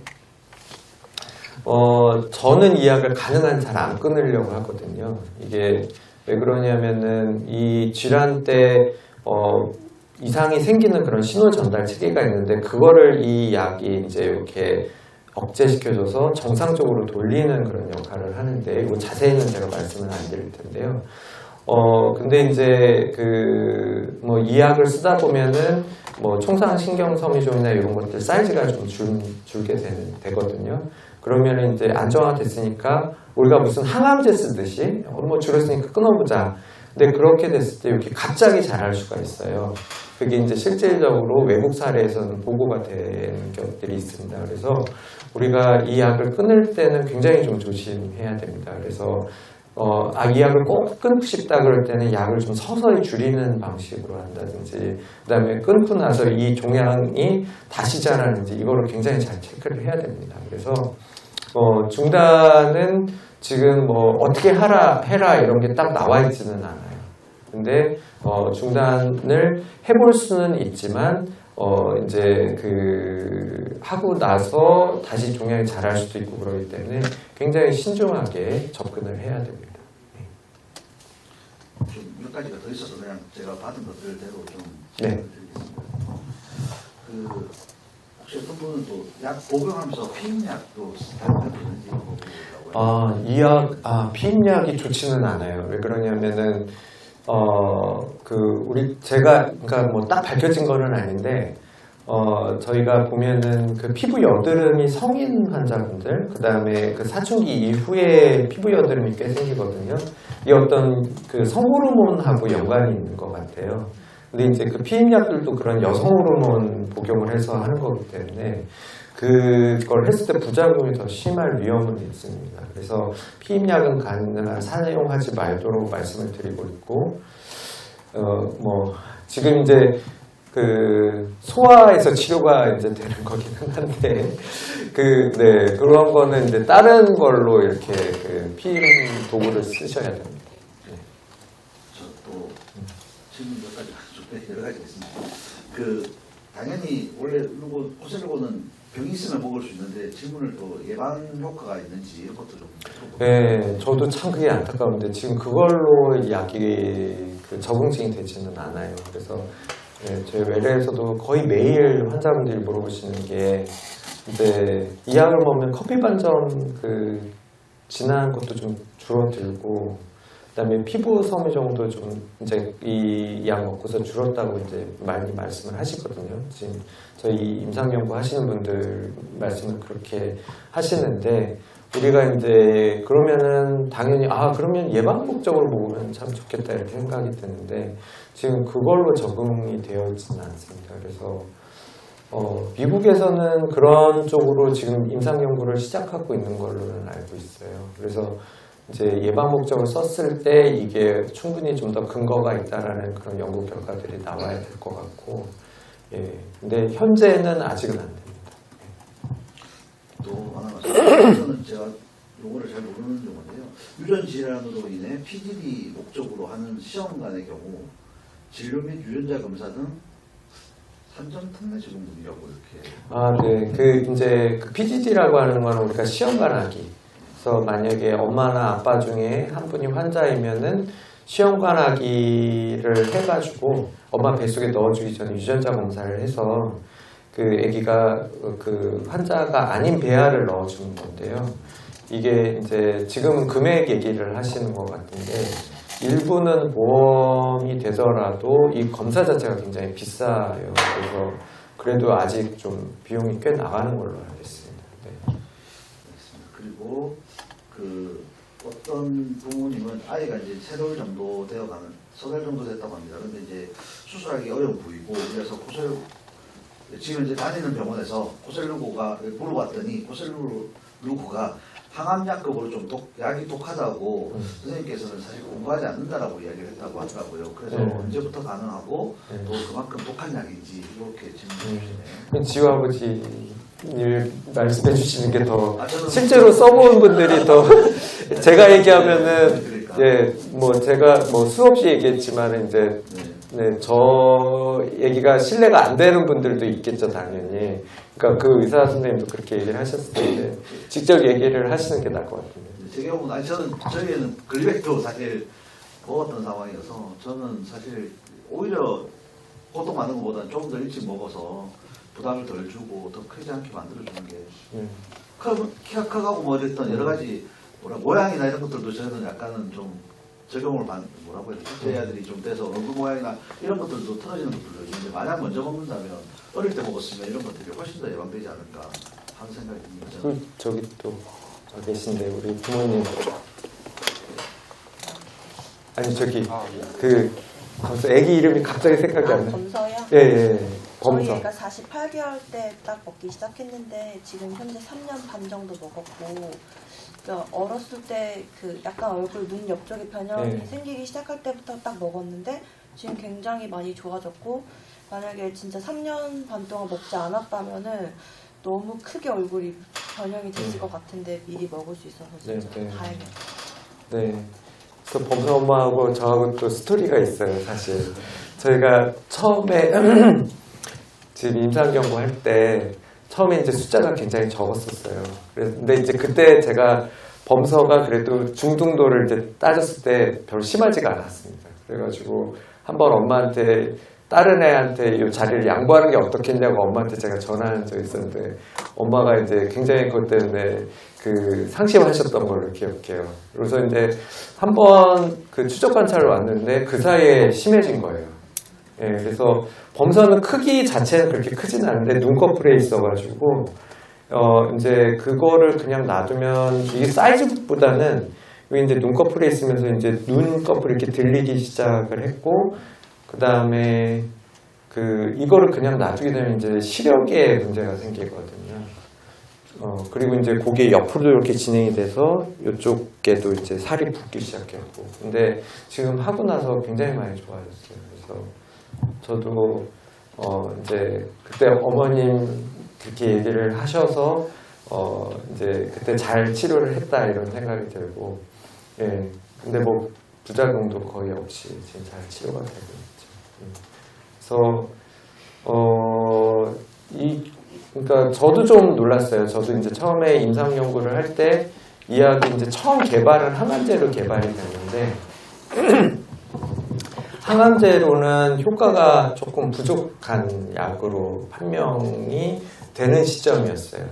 저는 이 약을 가능한 잘 안 끊으려고 하거든요. 이게 왜 그러냐면은 이 질환 때 이상이 생기는 그런 신호 전달 체계가 있는데 그거를 이 약이 이제 이렇게 억제시켜줘서 정상적으로 돌리는 그런 역할을 하는데 이거 자세히는 제가 말씀을 안 드릴 텐데요. 근데 이제 뭐 이 약을 쓰다 보면은 뭐 총상신경섬유종이나 이런 것들 사이즈가 좀 줄게 되거든요. 그러면 이제 안정화됐으니까 우리가 무슨 항암제 쓰듯이 뭐 줄었으니까 끊어보자. 근데 그렇게 됐을 때 이렇게 갑자기 자랄 수가 있어요. 그게 이제 실질적으로 외국 사례에서는 보고가 된 것들이 있습니다. 그래서 우리가 이 약을 끊을 때는 굉장히 좀 조심해야 됩니다. 그래서 이 약을 꼭 끊고 싶다 그럴 때는 약을 좀 서서히 줄이는 방식으로 한다든지 그다음에 끊고 나서 이 종양이 다시 자라는지 이거를 굉장히 잘 체크를 해야 됩니다. 그래서 중단은 지금 뭐 어떻게 해라 이런 게 딱 나와 있지는 않아요. 근데 중단을 해볼 수는 있지만 이제 하고 나서 다시 종양이 자랄 수도 있고 그러기 때문에 굉장히 신중하게 접근을 해야 됩니다. 몇 가지가 더 있어서 그냥 제가 받은 것들대로 좀 네. 드리겠습니다. 혹시 어떤 분은 또 약 복용하면서 피임약도 사용하는지 보고라고요? 이 약, 피임약이 좋지는 않아요. 왜 그러냐면은 제가 그러니까 뭐 딱 밝혀진 거는 아닌데 저희가 보면은 그 피부 여드름이 성인 환자분들 그다음에 그 사춘기 이후에 피부 여드름이 꽤 생기거든요. 이 어떤 그 성호르몬하고 연관이 있는 것 같아요. 근데 이제 그 피임약들도 그런 여성 호르몬 복용을 해서 하는 거기 때문에 그걸 했을 때 부작용이 더 심할 위험은 있습니다. 그래서 피임약은 가능한 사용하지 말도록 말씀을 드리고 있고, 뭐 지금 이제 그 소아에서 치료가 이제 되는 거기는 한데 네, 그런 거는 이제 다른 걸로 이렇게 그 피임 도구를 쓰셔야 됩니다. 저또 질문 몇 가지 여러 가지가 있습니다. 당연히 원래 코셀루고는 병이 있으면 먹을 수 있는데 질문을 또 예방 효과가 있는지 이런 것도 좀 물어보고. 네, 저도 참 그게 안타까운데 지금 그걸로 약이 적응증이 되지는 않아요. 그래서 네, 저희 외래에서도 거의 매일 환자분들이 물어보시는 게 이제 이 약을 먹으면 커피 반점 진한 것도 좀 줄어들고, 그다음에 피부 섬유정도 좀 이제 이 약 먹고서 줄었다고 이제 많이 말씀을 하시거든요. 지금 저희 임상 연구 하시는 분들 말씀을 그렇게 하시는데, 우리가 이제 그러면은 당연히 그러면 예방 목적으로 먹으면 참 좋겠다 이렇게 생각이 드는데 지금 그걸로 적응이 되어 있지는 않습니다. 그래서 미국에서는 그런 쪽으로 지금 임상 연구를 시작하고 있는 걸로는 알고 있어요. 그래서 이제 예방 목적으로 썼을 때 이게 충분히 좀 더 근거가 있다라는 그런 연구 결과들이 나와야 될 것 같고, 예. 근데 현재는 아직은 안 됩니다. 또 하나가 저는 제가 용어를 잘 모르는 용어인데요. 유전 질환으로 인해 PGD 목적으로 하는 시험관의 경우 진료 및 유전자 검사 등 산정 특례 제공분이라고 이렇게. 네. 이제 PGD라고 하는 건 우리가 시험관하기. 그래서 만약에 엄마나 아빠 중에 한 분이 환자이면은 시험관하기를 해가지고 엄마 뱃속에 넣어주기 전에 유전자 검사를 해서 그 아기가 그 환자가 아닌 배아를 넣어주는 건데요. 이게 이제 지금은 금액 얘기를 하시는 것 같은데 일부는 보험이 되더라도 이 검사 자체가 굉장히 비싸요. 그래서 그래도 아직 좀 비용이 꽤 나가는 걸로 알고 있습니다. 네. 알겠습니다. 그리고 어떤 부모님은 아이가 이제 3살 정도 되어가는 3살 정도 됐다고 합니다. 근데 이제 수술하기 어려운 부위고 그래서 지금 이제 다니는 병원에서 코셀루고가 물어봤더니 코셀루고가 항암약급으로 좀 약이 독하다고 선생님께서는 사실 공부하지 않는다라고 이야기를 했다고 하더라고요. 그래서 언제부터 가능하고 또 그만큼 독한 약인지 이렇게 질문해 주시네요. 지우 아버지 말씀해 주시는 게 더 실제로 써본 분들이 더 제가 얘기하면은 뭐 제가 뭐 수없이 얘기했지만 이제 저 얘기가 신뢰가 안 되는 분들도 있겠죠, 당연히. 그러니까 그 의사 선생님도 그렇게 얘기를 하셨을 텐데 직접 얘기를 하시는 게 나을 것 같은데. 제 경우는 저희는 글리백도 사실 먹었던 상황이어서 저는 사실 오히려 고통받는 것보다는 조금 더 일찍 먹어서 부담을 덜 주고 더 크지 않게 만들어주는 게 키가 커가고 뭐 이랬던 여러 가지 모양이나 이런 것들도 저는 약간은 좀 적용을 뭐라고 해야 되지? 제 아들이 좀 돼서 얼굴 모양이나 이런 것들도 틀어지는 것들도 있는데 만약 먼저 먹는다면 어릴 때 먹었으면 이런 것들이 훨씬 더 예방되지 않을까 하는 생각이 듭니다. 저기 또 계신데 우리 부모님 아니 저기 벌써 애기 이름이 갑자기 생각이 안 나. 범서요? 예. 범서. 저희 애가 48개월 때 딱 먹기 시작했는데 지금 현재 3년 반 정도 먹었고, 그러니까 어렸을 때 약간 얼굴 눈 옆쪽에 변형이 생기기 시작할 때부터 딱 먹었는데 지금 굉장히 많이 좋아졌고, 만약에 진짜 3년 반 동안 먹지 않았다면은 너무 크게 얼굴이 변형이 됐을 것 같은데 미리 먹을 수 있어서 진짜 다행이에요. 네. 그 범서 엄마하고 저하고 또 스토리가 있어요, 사실. 저희가 처음에 지금 임상 연구할 때 처음에 이제 숫자가 굉장히 적었었어요. 근데 이제 그때 제가 범서가 그래도 중등도를 이제 따졌을 때 별로 심하지가 않았습니다. 그래가지고 한번 엄마한테 다른 애한테 이 자리를 양보하는 게 어떻겠냐고 엄마한테 제가 전화한 적이 있었는데 엄마가 이제 굉장히 그것 때문에 상심하셨던 걸로 기억해요. 그래서 이제 한번 추적 관찰을 왔는데 그 사이에 심해진 거예요. 예, 그래서 범서는 크기 자체는 그렇게 크진 않은데 눈꺼풀에 있어가지고 이제 그거를 그냥 놔두면 이게 사이즈보다는 여기 이제 눈꺼풀에 있으면서 이제 눈꺼풀이 이렇게 들리기 시작을 했고 그 다음에 이거를 그냥 놔두게 되면 이제 시력에 문제가 생기거든요. 그리고 이제 그게 옆으로 이렇게 진행이 돼서 이쪽에도 이제 살이 붓기 시작했고. 근데 지금 하고 나서 굉장히 많이 좋아졌어요. 그래서 저도 이제 그때 어머님 그렇게 얘기를 하셔서 이제 그때 잘 치료를 했다 이런 생각이 들고, 예. 근데 뭐 부작용도 거의 없이 지금 잘 치료가 되고 있죠. 그래서 그러니까 저도 좀 놀랐어요. 저도 이제 처음에 임상 연구를 할 때 이 약이 이제 처음 개발은 항암제로 개발이 됐는데 항암제로는 효과가 조금 부족한 약으로 판명이 되는 시점이었어요.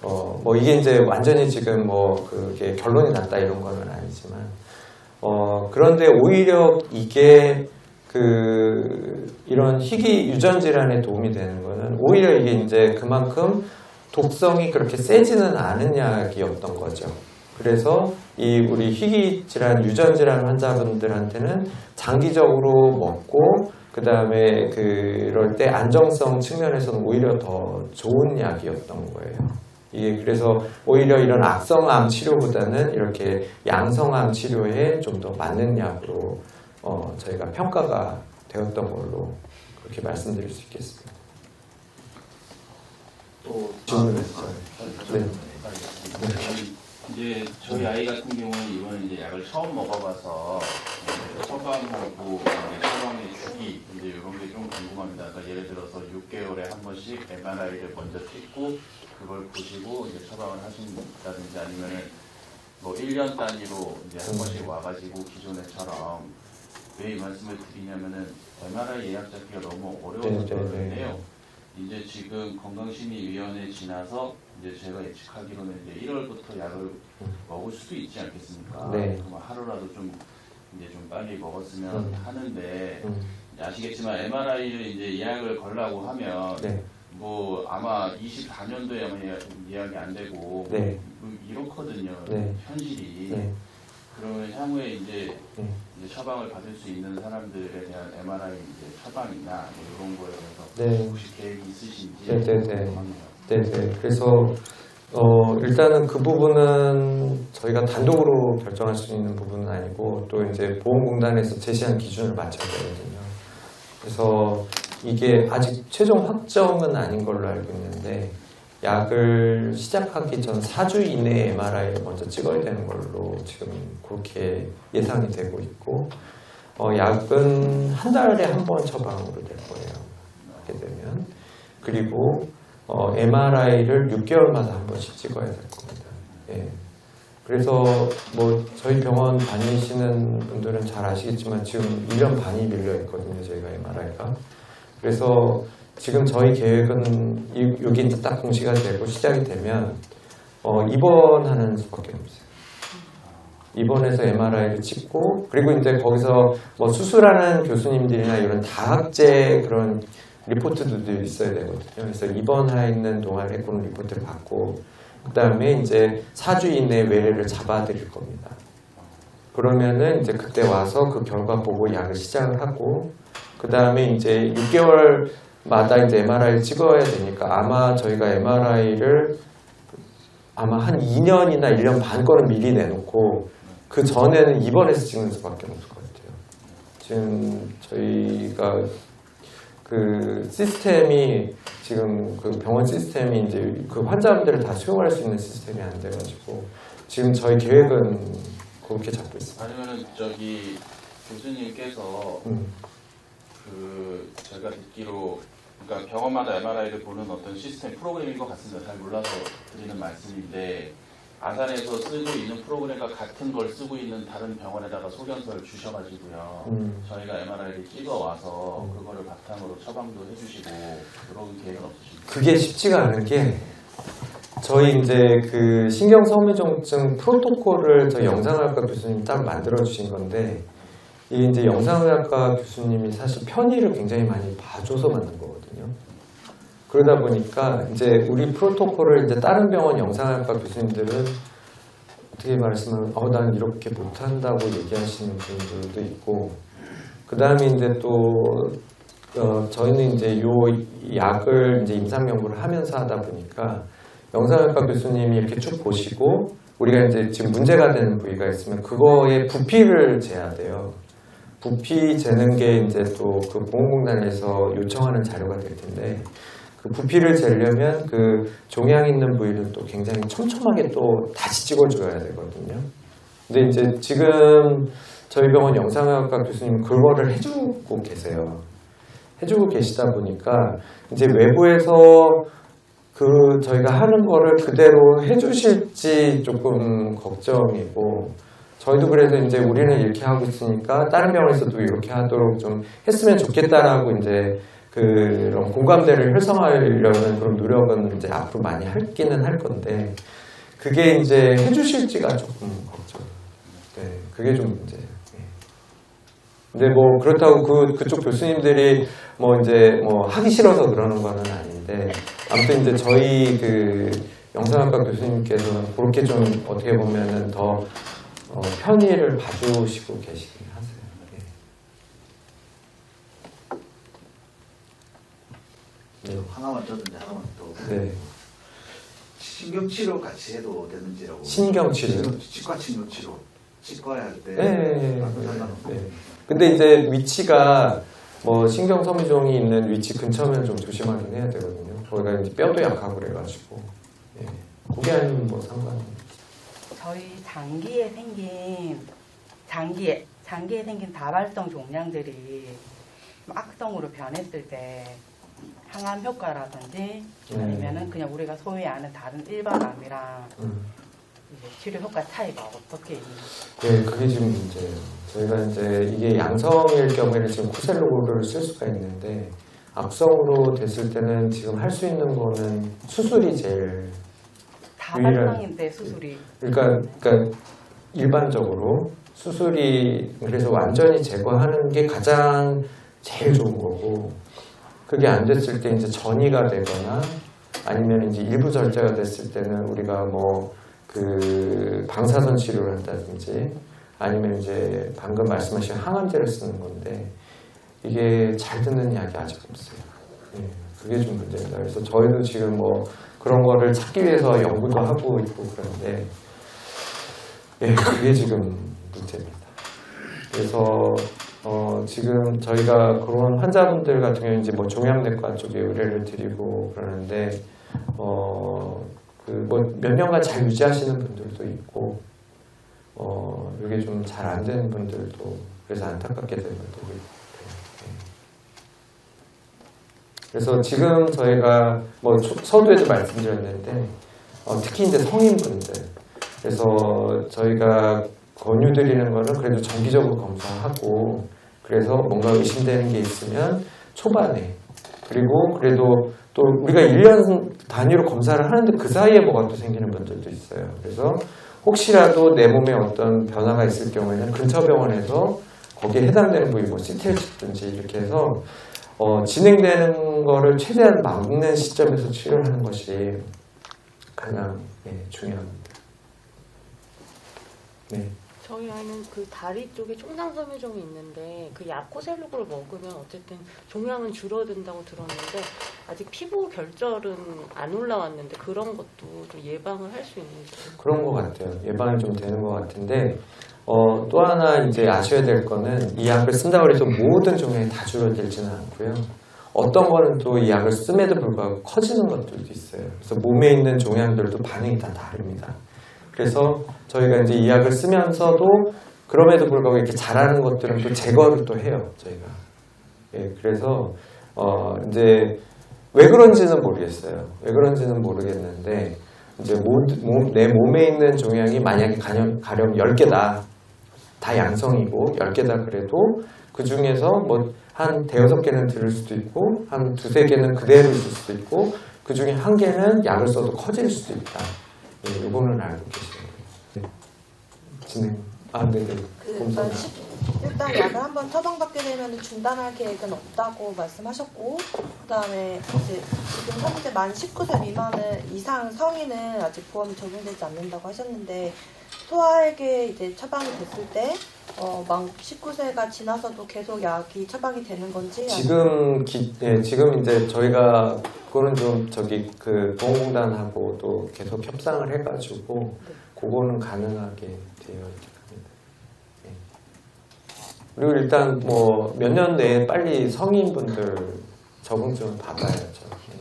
뭐 이게 이제 완전히 지금 뭐 그게 결론이 났다 이런 거는 아니지만 그런데 오히려 이게 이런 희귀 유전 질환에 도움이 되는 거는 오히려 이게 이제 그만큼 독성이 그렇게 세지는 않은 약이었던 거죠. 그래서 우리 희귀 질환, 유전 질환 환자분들한테는 장기적으로 먹고 그 다음에 그럴 때 안정성 측면에서는 오히려 더 좋은 약이었던 거예요. 이게 그래서 오히려 이런 악성암 치료보다는 이렇게 양성암 치료에 좀 더 맞는 약으로 저희가 평가가 되었던 걸로 그렇게 말씀드릴 수 있겠습니다. 또 질문을 네. 이제 저희 아이 같은 경우는 이번에 이제 약을 처음 먹어봐서 처방하고 처방의 주기 이제 이런 게 좀 궁금합니다. 그러니까 예를 들어서 6개월에 한 번씩 MRI를 먼저 찍고 그걸 보시고 이제 처방을 하신다든지 아니면은 뭐 1년 단위로 이제 한 번씩 와가지고 기존에처럼 왜 이 말씀을 드리냐면은 MRI 예약 잡기가 너무 어려워서 그러는데요. 이제 지금 건강심의위원회 지나서 이제 제가 예측하기로는 이제 1월부터 약을 먹을 수도 있지 않겠습니까? 네. 그럼 하루라도 좀 이제 좀 빨리 먹었으면 하는데 아시겠지만 MRI를 이제 예약을 걸라고 하면 네. 뭐 아마 24년도에 아마 예약이 안 되고 네. 이렇거든요. 네. 현실이. 네. 그러면 향후에 이제 네. 처방을 받을 수 있는 사람들에 대한 MRI 이제 처방이나 뭐 이런 거에 대해서 네. 혹시 계획이 있으신지 네네네. 궁금합니다. 네네. 그래서 일단은 그 부분은 저희가 단독으로 결정할 수 있는 부분은 아니고 또 이제 보험공단에서 제시한 기준을 맞춰야 되거든요. 그래서 이게 아직 최종 확정은 아닌 걸로 알고 있는데 약을 시작하기 전 4주 이내에 MRI를 먼저 찍어야 되는 걸로 지금 그렇게 예상이 되고 있고 약은 한 달에 한 번 처방으로 될 거예요. 하게 되면. 그리고 MRI를 6개월마다 한 번씩 찍어야 될 겁니다. 예. 그래서 뭐 저희 병원 다니시는 분들은 잘 아시겠지만 지금 1년 반이 밀려 있거든요. 저희가 MRI가. 그래서 지금 저희 계획은 여기 이제 딱 공시가 되고 시작이 되면 입원하는 수밖에 없어요. 입원해서 MRI를 찍고 그리고 이제 거기서 뭐 수술하는 교수님들이나 이런 다학제 그런 리포트들도 있어야 되거든요. 그래서 입원해 있는 동안 레코는 리포트를 받고 그 다음에 이제 4주 이내에 외래를 잡아드릴 겁니다. 그러면은 이제 그때 와서 그 결과 보고 약을 시작을 하고 그 다음에 이제 6개월마다 이제 MRI를 찍어야 되니까 아마 저희가 MRI를 아마 한 2년이나 1년 반 거는 미리 내놓고 그 전에는 입원해서 찍는 수밖에 없을 것 같아요. 지금 저희가 그 시스템이 지금 그 병원 시스템이 이제 그 환자분들을 다 수용할 수 있는 시스템이 안 돼가지고 지금 저희 계획은 그렇게 잡고 있습니다. 아니면은 저기 교수님께서 그 제가 듣기로 그러니까 병원마다 MRI를 보는 어떤 시스템 프로그램인 것 같습니다. 잘 몰라서 드리는 말씀인데 아산에서 쓰고 있는 프로그램과 같은 걸 쓰고 있는 다른 병원에다가 소견서를 주셔가지고요. 저희가 MRI를 찍어와서 그거를 바탕으로 처방도 해주시고 그런 계획은 없으십니까? 그게 쉽지가 않은 게 저희 이제 그 신경섬유증 프로토콜을 저희 영상의학과 교수님이 딱 만들어 주신 건데 이 이제 영상의학과 교수님이 사실 편의를 굉장히 많이 봐줘서 만든 거거든요. 그러다 보니까 이제 우리 프로토콜을 이제 다른 병원 영상의학과 교수님들은 어떻게 말씀하면 난 이렇게 못한다고 얘기하시는 분들도 있고 그 다음에 이제 또 저희는 이제 요 약을 이제 임상 연구를 하면서 하다 보니까 영상학과 교수님이 이렇게 쭉 보시고 우리가 이제 지금 문제가 되는 부위가 있으면 그거의 부피를 재야 돼요. 부피 재는 게 이제 또 그 보건공단에서 요청하는 자료가 될 텐데 그 부피를 재려면 그 종양 있는 부위를 또 굉장히 촘촘하게 또 다시 찍어줘야 되거든요. 근데 이제 지금 저희 병원 영상학과 교수님 그거를 해주고 계세요. 해주고 계시다 보니까 이제 외부에서 그 저희가 하는 거를 그대로 해주실지 조금 걱정이고 저희도 그래서 이제 우리는 이렇게 하고 있으니까 다른 병원에서도 이렇게 하도록 좀 했으면 좋겠다라고 이제 그런 공감대를 형성하려는 그런 노력은 이제 앞으로 많이 할기는 할 건데 그게 이제 해주실지가 조금 걱정. 네, 그게 좀 문제예요. 근데 뭐 그렇다고 그쪽 교수님들이 뭐 이제 뭐 하기 싫어서 그러는 거는 아닌데 아무튼 이제 저희 그 영상학과 교수님께서는 그렇게 좀 어떻게 보면은 더 편의를 봐주시고 계시긴 하세요. 네. 하나만 저도 이제 하나만 또 네. 신경치료 같이 해도 되는지라고. 신경치료. 치과 신경치료. 치과에 할 때. 네. 상관없고. 네. 근데 이제 위치가 뭐 신경섬유종이 있는 위치 근처면 좀 조심하긴 해야 되거든요. 거기가 이제 뼈도 약하고 그래가지고. 예. 그게 아니면 뭐 상관. 저희 장기에 생긴 다발성 종양들이 악성으로 변했을 때 항암 효과라든지 아니면은 그냥 우리가 소위 아는 다른 일반 암이랑 이제 치료 효과 차이가 어떻게 있는지. 네, 그게 지금 문제예요. 저희가 이제 이게 양성일 경우에는 지금 코셀로고를 쓸 수가 있는데 악성으로 됐을 때는 지금 할 수 있는 거는 수술이 제일 다발성인데 수술이. 그러니까 일반적으로 수술이 그래서 완전히 제거하는 게 가장 제일 좋은 거고 그게 안 됐을 때 이제 전이가 되거나 아니면 이제 일부 절제가 됐을 때는 우리가 뭐 그 방사선 치료를 한다든지 아니면 이제 방금 말씀하신 항암제를 쓰는 건데 이게 잘 듣는 약이 아직 없어요. 예, 그게 좀 문제입니다. 그래서 저희도 지금 뭐 그런 거를 찾기 위해서 연구도 하고 있고 그런데 예, 그게 지금 문제입니다. 그래서 지금 저희가 그런 환자분들 같은 경우는 이제 뭐 종양내과 쪽에 의뢰를 드리고 그러는데 그 뭐 몇 년간 잘 유지하시는 분들도 있고 이게 좀 잘 안 되는 분들도 그래서 안타깝게 되는 분들도 있고. 그래서 지금 저희가 뭐 서두에도 말씀드렸는데 특히 이제 성인분들 그래서 저희가 권유드리는 거는 그래도 정기적으로 검사하고 그래서 뭔가 의심되는 게 있으면 초반에 그리고 그래도 또 우리가 1년 단위로 검사를 하는데 그 사이에 뭐가 또 생기는 분들도 있어요. 그래서 혹시라도 내 몸에 어떤 변화가 있을 경우에는 근처 병원에서 거기에 해당되는 부위 뭐 CT를 찍든지 이렇게 해서 진행되는 거를 최대한 막는 시점에서 치료를 하는 것이 가장 중요합니다. 네. 저희 아이는 그 다리 쪽에 총상섬유종이 있는데 그 약 코셀로그를 먹으면 어쨌든 종양은 줄어든다고 들었는데 아직 피부 결절은 안 올라왔는데 그런 것도 좀 예방을 할 수 있는지. 그런 것 같아요. 예방이 좀 되는 것 같은데 또 하나 이제 아셔야 될 거는 이 약을 쓴다고 해서 모든 종양이 다 줄어들지는 않고요. 어떤 거는 또 이 약을 씀에도 불구하고 커지는 것들도 있어요. 그래서 몸에 있는 종양들도 반응이 다 다릅니다. 그래서 저희가 이제 이 약을 쓰면서도 그럼에도 불구하고 이렇게 잘하는 것들은 또 제거를 또 해요, 저희가. 예, 그래서 이제 왜 그런지는 모르겠어요. 왜 그런지는 모르겠는데 이제 내 몸에 있는 종양이 만약에 가령 10개다. 다 양성이고 10개다 그래도 그 중에서 뭐 한 대여섯 개는 들을 수도 있고 한 두세 개는 그대로 있을 수도 있고 그 중에 한 개는 약을 써도 커질 수도 있다. 네, 이거는 알고 계시죠. 네. 진행. 네네. 일단 약을 한번 처방받게 되면 중단할 계획은 없다고 말씀하셨고, 그다음에 이제 지금 현재 만 19세 미만은 이상 성인은 아직 보험이 적용되지 않는다고 하셨는데 소아에게 이제 처방이 됐을 때 만 19세가 지나서도 계속 약이 처방이 되는 건지 지금 지금 이제 저희가 그거는 좀 저기 그 보건공단하고도 계속 협상을 해가지고 그거는 가능하게 되어 있습니다. 예. 그리고 일단 뭐 몇 년 내에 빨리 성인분들 적응 좀 받아야죠. 예.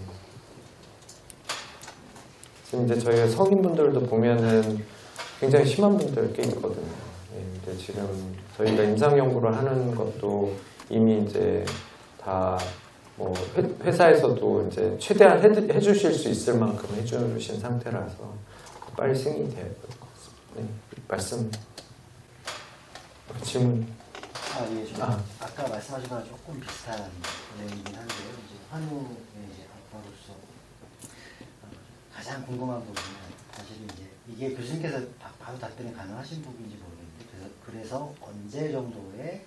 지금 이제 저희가 성인분들도 보면은 굉장히 심한 분들 꽤 있거든요. 예, 근데 지금 저희가 임상 연구를 하는 것도 이미 이제 다 뭐 회사에서도 이제 최대한 해주실 수 있을 만큼 해주신 상태라서 빨리 승인이 돼야 될 것 같습니다. 네, 말씀 질문. 예, 아까 말씀하신 거랑 조금 비슷한 내용이긴 한데요. 이제 환우의 이제 아빠로서 가장 궁금한 부분은 사실은 이제 이게 교수님께서 바로 답변이 가능하신 부분인지 모르겠는데 그래서 언제 정도에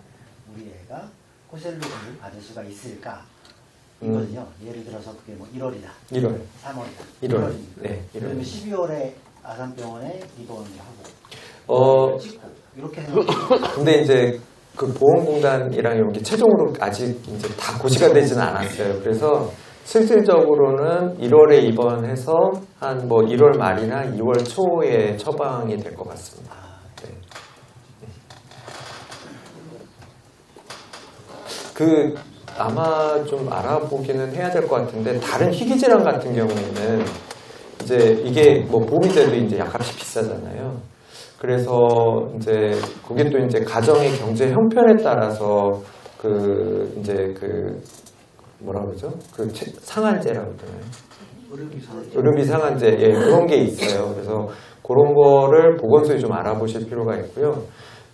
우리 애가 코셀루를 받을 수가 있을까? 이거든요. 예를 들어서 그게 뭐 1월이다. 1월. 3월이다. 1월. 1월입니까? 네, 1월. 그러면 12월에 아산병원에 입원을 하고 찍고 이렇게 생각하면 근데 이제 그 보건공단이랑 이런 게 최종으로 아직 이제 다 고시가 되지는 않았어요. 그래서 실질적으로는 1월에 입원해서 한 뭐 1월 말이나 2월 초에 처방이 될 것 같습니다. 네. 그 아마 좀 알아보기는 해야 될 것 같은데 다른 희귀질환 같은 경우에는 이제 이게 뭐 보험제도 이제 약값이 비싸잖아요. 그래서 이제 그게 또 이제 가정의 경제 형편에 따라서 그 이제 그 뭐라 그러죠? 그 상한제라고 그러나요? 의료비 상한제, 예, 그런 게 있어요. 그래서 그런 거를 보건소에 좀 알아보실 필요가 있고요.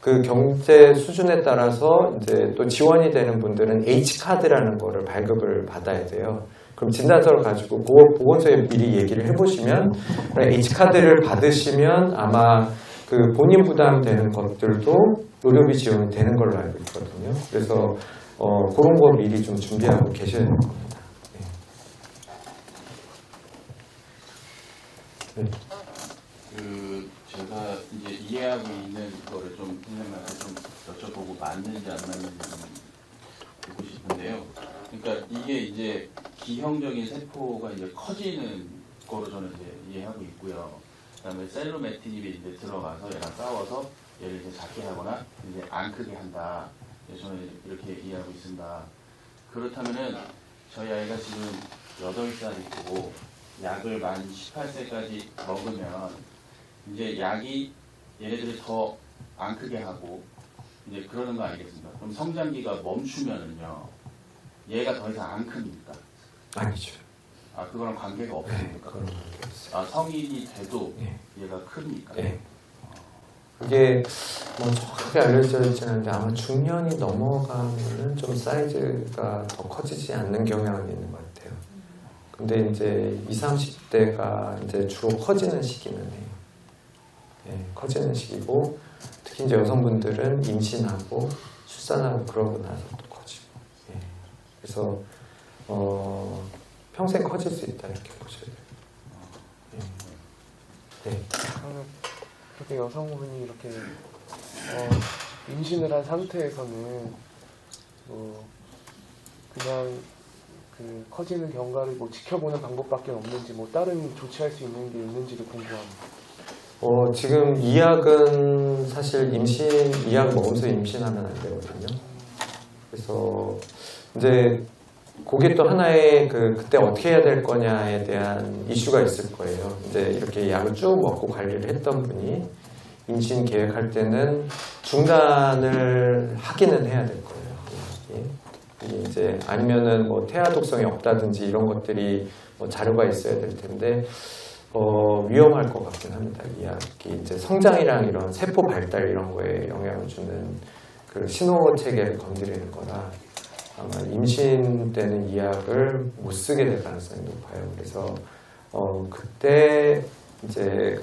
그 경제 수준에 따라서 이제 또 지원이 되는 분들은 H카드라는 거를 발급을 받아야 돼요. 그럼 진단서를 가지고 그 보건소에 미리 얘기를 해보시면 H카드를 받으시면 아마 그 본인 부담되는 것들도 의료비 지원이 되는 걸로 알고 있거든요. 그래서 그런 거 미리 좀 준비하고 계셔야 될 겁니다. 네. 그 제가 이제 이해하고 있는 거를 좀 선생님한테 좀 여쭤보고 맞는지 안 맞는지 좀 보고 싶은데요. 그러니까 이게 이제 기형적인 세포가 이제 커지는 거로 저는 이제 이해하고 있고요. 그다음에 셀루메틴입이 이제 들어가서 얘랑 싸워서 얘를 이제 작게 하거나 이제 안 크게 한다. 저는 이렇게 이해하고 있습니다. 그렇다면은 저희 아이가 지금 8살이고 약을 만 18세까지 먹으면 이제 약이 얘네들을 더 안 크게 하고 이제 그러는 거 아니겠습니까? 그럼 성장기가 멈추면은요 얘가 더 이상 안 큽니까? 아니죠. 아 그거랑 관계가 없습니까? 그런 관계 없어요. 아 성인이 돼도 예. 얘가 큽니까? 예. 그게 뭐 정확하게 알려져 있지는 않은데 아마 중년이 넘어가면은 좀 사이즈가 더 커지지 않는 경향이 있는 것 같아요. 근데 이제 20, 30대가 이제 주로 커지는 시기는 해요. 예, 커지는 시기고 특히 이제 여성분들은 임신하고 출산하고 그러고 나서 또 커지고. 예. 그래서 평생 커질 수 있다 이렇게 보셔야 돼요. 예. 네. 그렇게 여성분이 이렇게 임신을 한 상태에서는 뭐 그냥 그 커지는 경과를 뭐 지켜보는 방법밖에 없는지 뭐 다른 조치할 수 있는 게 있는지도 궁금합니다. 지금 이 약은 사실 이 약 먹으면서 임신하면 안 되거든요. 그래서 이제 그게 또 하나의 그때 어떻게 해야 될 거냐에 대한 이슈가 있을 거예요. 이제 이렇게 약을 쭉 먹고 관리를 했던 분이 임신 계획할 때는 중단을 하기는 해야 될 거예요. 이게 이제 아니면은 뭐 태아 독성이 없다든지 이런 것들이 뭐 자료가 있어야 될 텐데 위험할 것 같긴 합니다. 이 약이 이제 성장이랑 이런 세포 발달 이런 거에 영향을 주는 그 신호 체계를 건드리는 거라. 아마 임신 때는 이 약을 못 쓰게 될 가능성이 높아요. 그래서 그때 이제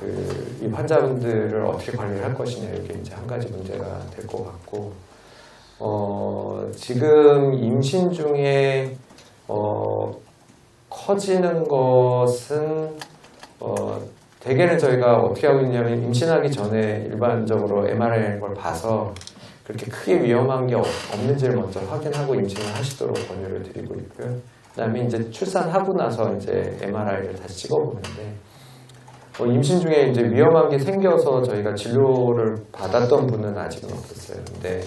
이 환자분들을 어떻게 관리를 할 것이냐 이게 이제 한 가지 문제가 될 것 같고 지금 임신 중에 커지는 것은 대개는 저희가 어떻게 하고 있냐면 임신하기 전에 일반적으로 MRI라는 걸 봐서 그렇게 크게 위험한 게 없는지를 먼저 확인하고 임신을 하시도록 권유를 드리고 있고요. 그다음에 이제 출산하고 나서 이제 MRI를 다시 찍어보는데 임신 중에 이제 위험한 게 생겨서 저희가 진료를 받았던 분은 아직은 없었어요. 근데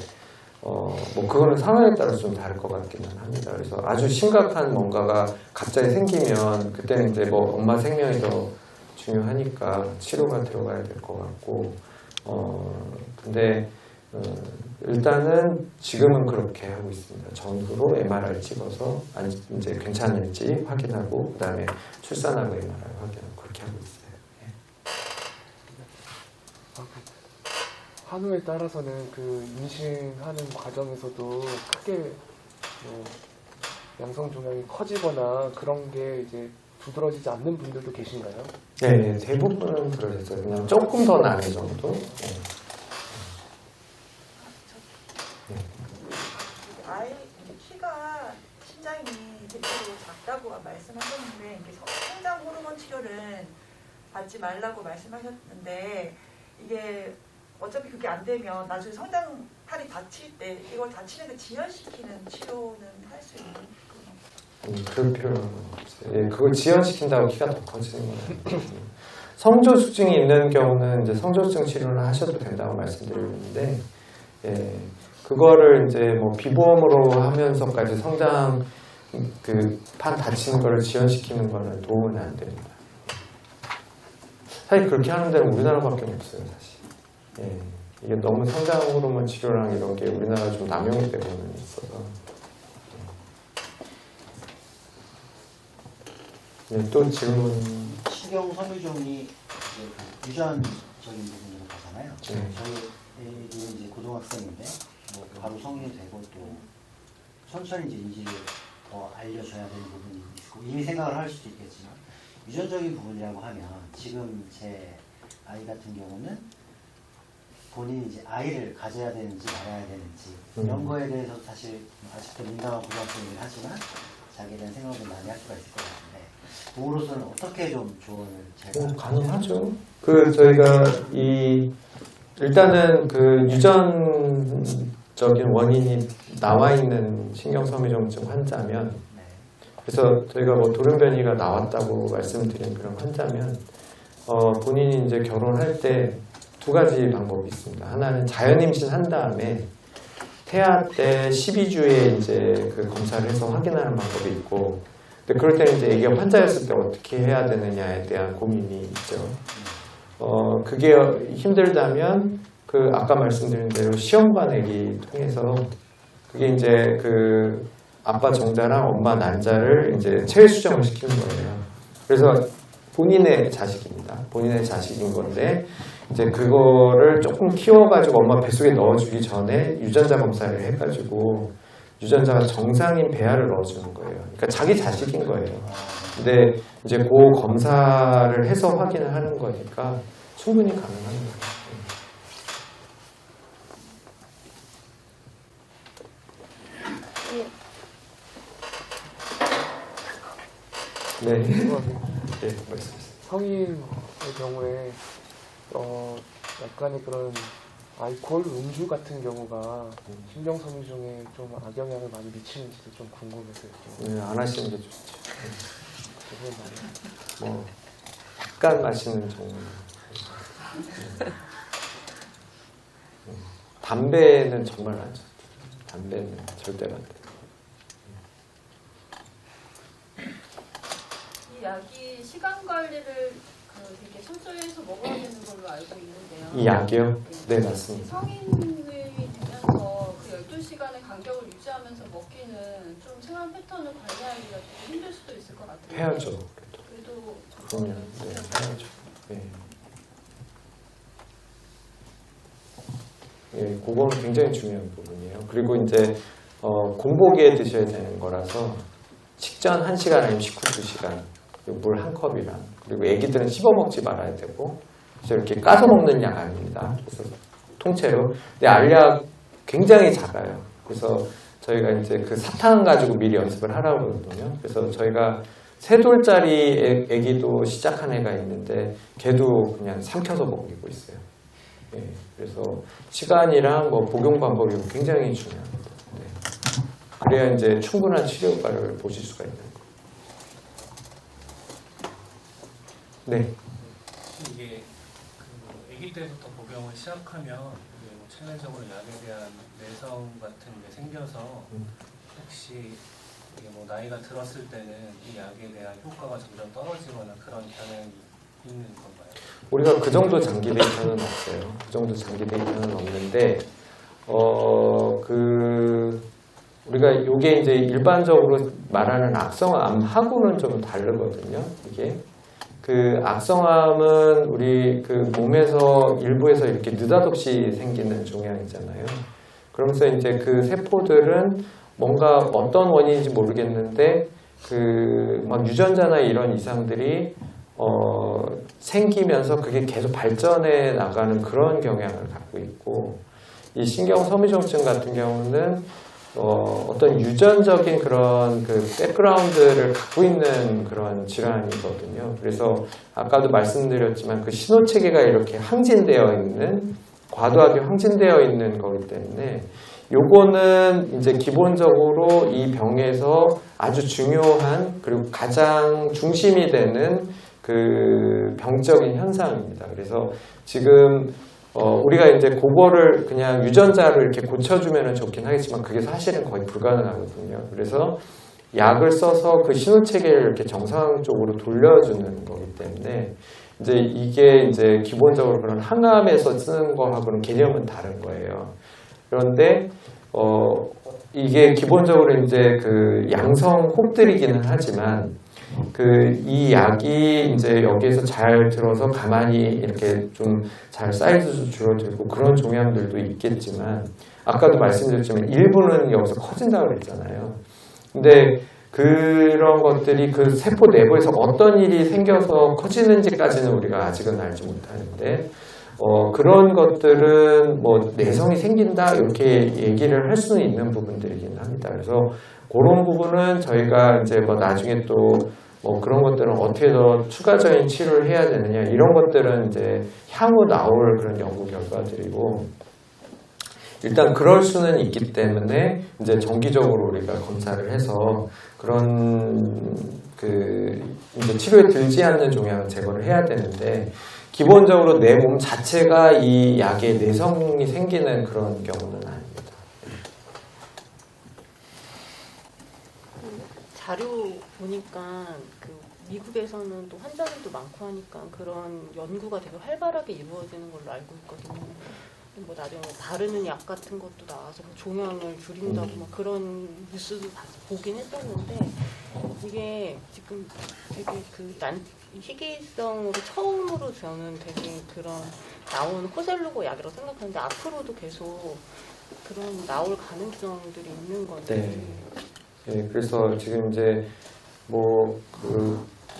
뭐 그거는 상황에 따라서 좀 다를 것 같기는 합니다. 그래서 아주 심각한 뭔가가 갑자기 생기면 그때는 이제 뭐 엄마 생명이 더 중요하니까 치료가 들어가야 될 것 같고 근데 일단은 지금은 그렇게 하고 있습니다. 전후로 MRI 찍어서 이제 괜찮을지 확인하고 그다음에 출산하고 MRI 확인하고 그렇게 하고 있어요. 환우에 따라서는 그 임신하는 과정에서도 크게 뭐 양성 종양이 커지거나 그런 게 이제 두드러지지 않는 분들도 계신가요? 네, 대부분은 그러셨어요. 그냥 조금 더 나은 정도. 네. 아이 키가 신장이 대체로 작다고 말씀하셨는데 이게 성장 호르몬 치료를 받지 말라고 말씀하셨는데 이게 어차피 그게 안 되면 나중에 성장팔이 다칠 때 이걸 다치는데 지연시키는 치료는 할 수 있는 건가요? 그럴 필요는 없어요. 예, 그걸 지연시킨다고 키가 더 커지는 거예요. 성조숙증이 있는 경우는 이제 성조숙증 치료를 하셔도 된다고 말씀드리는데, 예, 그거를 이제 뭐 비보험으로 하면서까지 성장 그 판 다치는 거를 지연시키는 거는 도움은 안 됩니다. 사실 그렇게 하는 데는 우리나라밖에 없어요, 사실. 예, 이게 너무 성장 호르몬 치료랑 이런 게 우리나라 좀 남용이 되고는 있어서. 네, 또 질문. 신경 섬유종이 이제 그 유전적인 부분으로 가잖아요. 네. 저희 애들은 이제 고등학생인데 뭐 바로 성인이 되고 또 천천히 이제 인지를 더 알려줘야 되는 부분이 있고 이미 생각을 할 수도 있겠지만 유전적인 부분이라고 하면 지금 제 아이 같은 경우는 본인이 이제 아이를 가져야 되는지 말아야 되는지 이런 거에 대해서 사실 아직도 민감한 고등학생이긴 하지만 자기에 대한 생각을 많이 할 수가 있을 것 같은데 부모로서는 어떻게 좀 조언을 제가 가능하죠. 그 저희가 일단은 그 유전적인 원인이 나와 있는 신경섬유증 환자면, 그래서 저희가 뭐 돌연변이가 나왔다고 말씀드린 그런 환자면 본인이 이제 결혼할 때 두 가지 방법이 있습니다. 하나는 자연 임신한 다음에 태아 때 12주에 이제 그 검사를 해서 확인하는 방법이 있고, 근데 그럴 때는 이제 애기가 환자였을 때 어떻게 해야 되느냐에 대한 고민이 있죠. 그게 힘들다면 그 아까 말씀드린 대로 시험관액이 통해서 그게 이제 그 아빠 정자랑 엄마 난자를 이제 체외 수정을 시키는 거예요. 그래서 본인의 자식입니다. 본인의 자식인 건데 이제 그거를 조금 키워가지고 엄마 뱃속에 넣어주기 전에 유전자 검사를 해가지고 유전자가 정상인 배아를 넣어주는 거예요. 그러니까 자기 자식인 거예요. 근데 이제 그 검사를 해서 확인을 하는 거니까 충분히 가능한 거예요. 네. 네, 말씀하세요. 성인의 경우에 약간의 그런 알코올, 음주 같은 경우가 신경섬유종에 좀 악영향을 많이 미치는지도 좀 궁금해서요. 네, 안 하시는 게 좋죠. 뭐 약간 마시는 정도. 담배는 정말 안 좋죠. 담배는 절대로 안 돼요. 이 약이 시간 관리를 되게 철저히 해서 먹어야 되는 걸로 알고 있는데요. 이 약이요? 네, 맞습니다. 성인이 되면서 그 12시간의 간격을 유지하면서 먹기는 좀 생활 패턴을 관리하기가 좀 힘들 수도 있을 것 같아요. 해야죠. 그래도 그러면 네, 해야죠. 네. 예, 그건 굉장히 중요한 부분이에요. 그리고 이제 공복에 드셔야 되는 거라서 식전 1시간 아니면 식후 2시간 물 한 컵이랑, 그리고 애기들은 씹어 먹지 말아야 되고, 그래서 이렇게 까서 먹는 약 아닙니다. 그래서 통째로. 근데 알약 굉장히 작아요. 그래서 저희가 이제 그 사탕 가지고 미리 연습을 하라고 그러거든요. 그래서 저희가 3돌짜리 애기도 시작한 애가 있는데 걔도 그냥 삼켜서 먹이고 있어요. 예, 그래서 시간이랑 뭐 복용 방법이 굉장히 중요합니다. 네. 그래야 이제 충분한 치료 효과를 보실 수가 있는 거예요. 네. 이게 그 아기 때부터 복용을 시작하면 이게 뭐 체내적으로 약에 대한 내성 같은 게 생겨서 혹시 이게 뭐 나이가 들었을 때는 이 약에 대한 효과가 점점 떨어지거나 그런 경향이 있는 건가요? 우리가 그 정도 장기 데이터는 없어요. 그 정도 장기 데이터는 없는데, 우리가 이게 이제 일반적으로 말하는 악성암하고는 좀 다르거든요. 이게. 그 악성암은 우리 그 몸에서 일부에서 이렇게 느닷없이 생기는 종양이잖아요. 그러면서 이제 그 세포들은 뭔가 어떤 원인인지 모르겠는데 막 유전자나 이런 이상들이 생기면서 그게 계속 발전해 나가는 그런 경향을 갖고 있고, 이 신경섬유증 같은 경우는 어떤 유전적인 그런 그 백그라운드를 갖고 있는 그런 질환이거든요. 그래서 아까도 말씀드렸지만 그 신호체계가 이렇게 항진되어 있는, 과도하게 항진되어 있는 거기 때문에 요거는 이제 기본적으로 이 병에서 아주 중요한, 그리고 가장 중심이 되는 그 병적인 현상입니다. 그래서 지금 우리가 이제 그거를 그냥 유전자를 이렇게 고쳐주면 좋긴 하겠지만 그게 사실은 거의 불가능하거든요. 그래서 약을 써서 그 신호체계를 이렇게 정상 쪽으로 돌려주는 거기 때문에 이제 이게 이제 기본적으로 그런 항암에서 쓰는 거하고는 개념은 다른 거예요. 그런데 이게 기본적으로 이제 그 양성 혹들이기는 하지만 이 약이 이제 여기에서 잘 들어서 가만히 이렇게 좀 잘 사이즈도 줄어들고 그런 종양들도 있겠지만, 아까도 말씀드렸지만 일부는 여기서 커진다고 그랬잖아요. 근데 그런 것들이 그 세포 내부에서 어떤 일이 생겨서 커지는지까지는 우리가 아직은 알지 못하는데, 그런 것들은 뭐 내성이 생긴다 이렇게 얘기를 할 수는 있는 부분들이긴 합니다. 그래서 그런 부분은 저희가 이제 뭐 나중에 또 뭐 그런 것들은 어떻게 더 추가적인 치료를 해야 되느냐, 이런 것들은 이제 향후 나올 그런 연구 결과들이고, 일단 그럴 수는 있기 때문에 이제 정기적으로 우리가 검사를 해서 그런 이제 치료에 들지 않는 종양을 제거를 해야 되는데, 기본적으로 내 몸 자체가 이 약에 내성이 생기는 그런 경우는 아닙니다. 자료 보니까 그 미국에서는 또 환자들도 많고 하니까 그런 연구가 되게 활발하게 이루어지는 걸로 알고 있거든요. 뭐 나중에 바르는 약 같은 것도 나와서 뭐 종양을 줄인다고 막 그런 뉴스도 보긴 했었는데, 이게 지금 되게 희귀성으로 처음으로 저는 되게 그런 나온 코셀루고 약이라고 생각하는데 앞으로도 계속 그런 나올 가능성들이 있는 건데. 네. 네, 그래서 지금 이제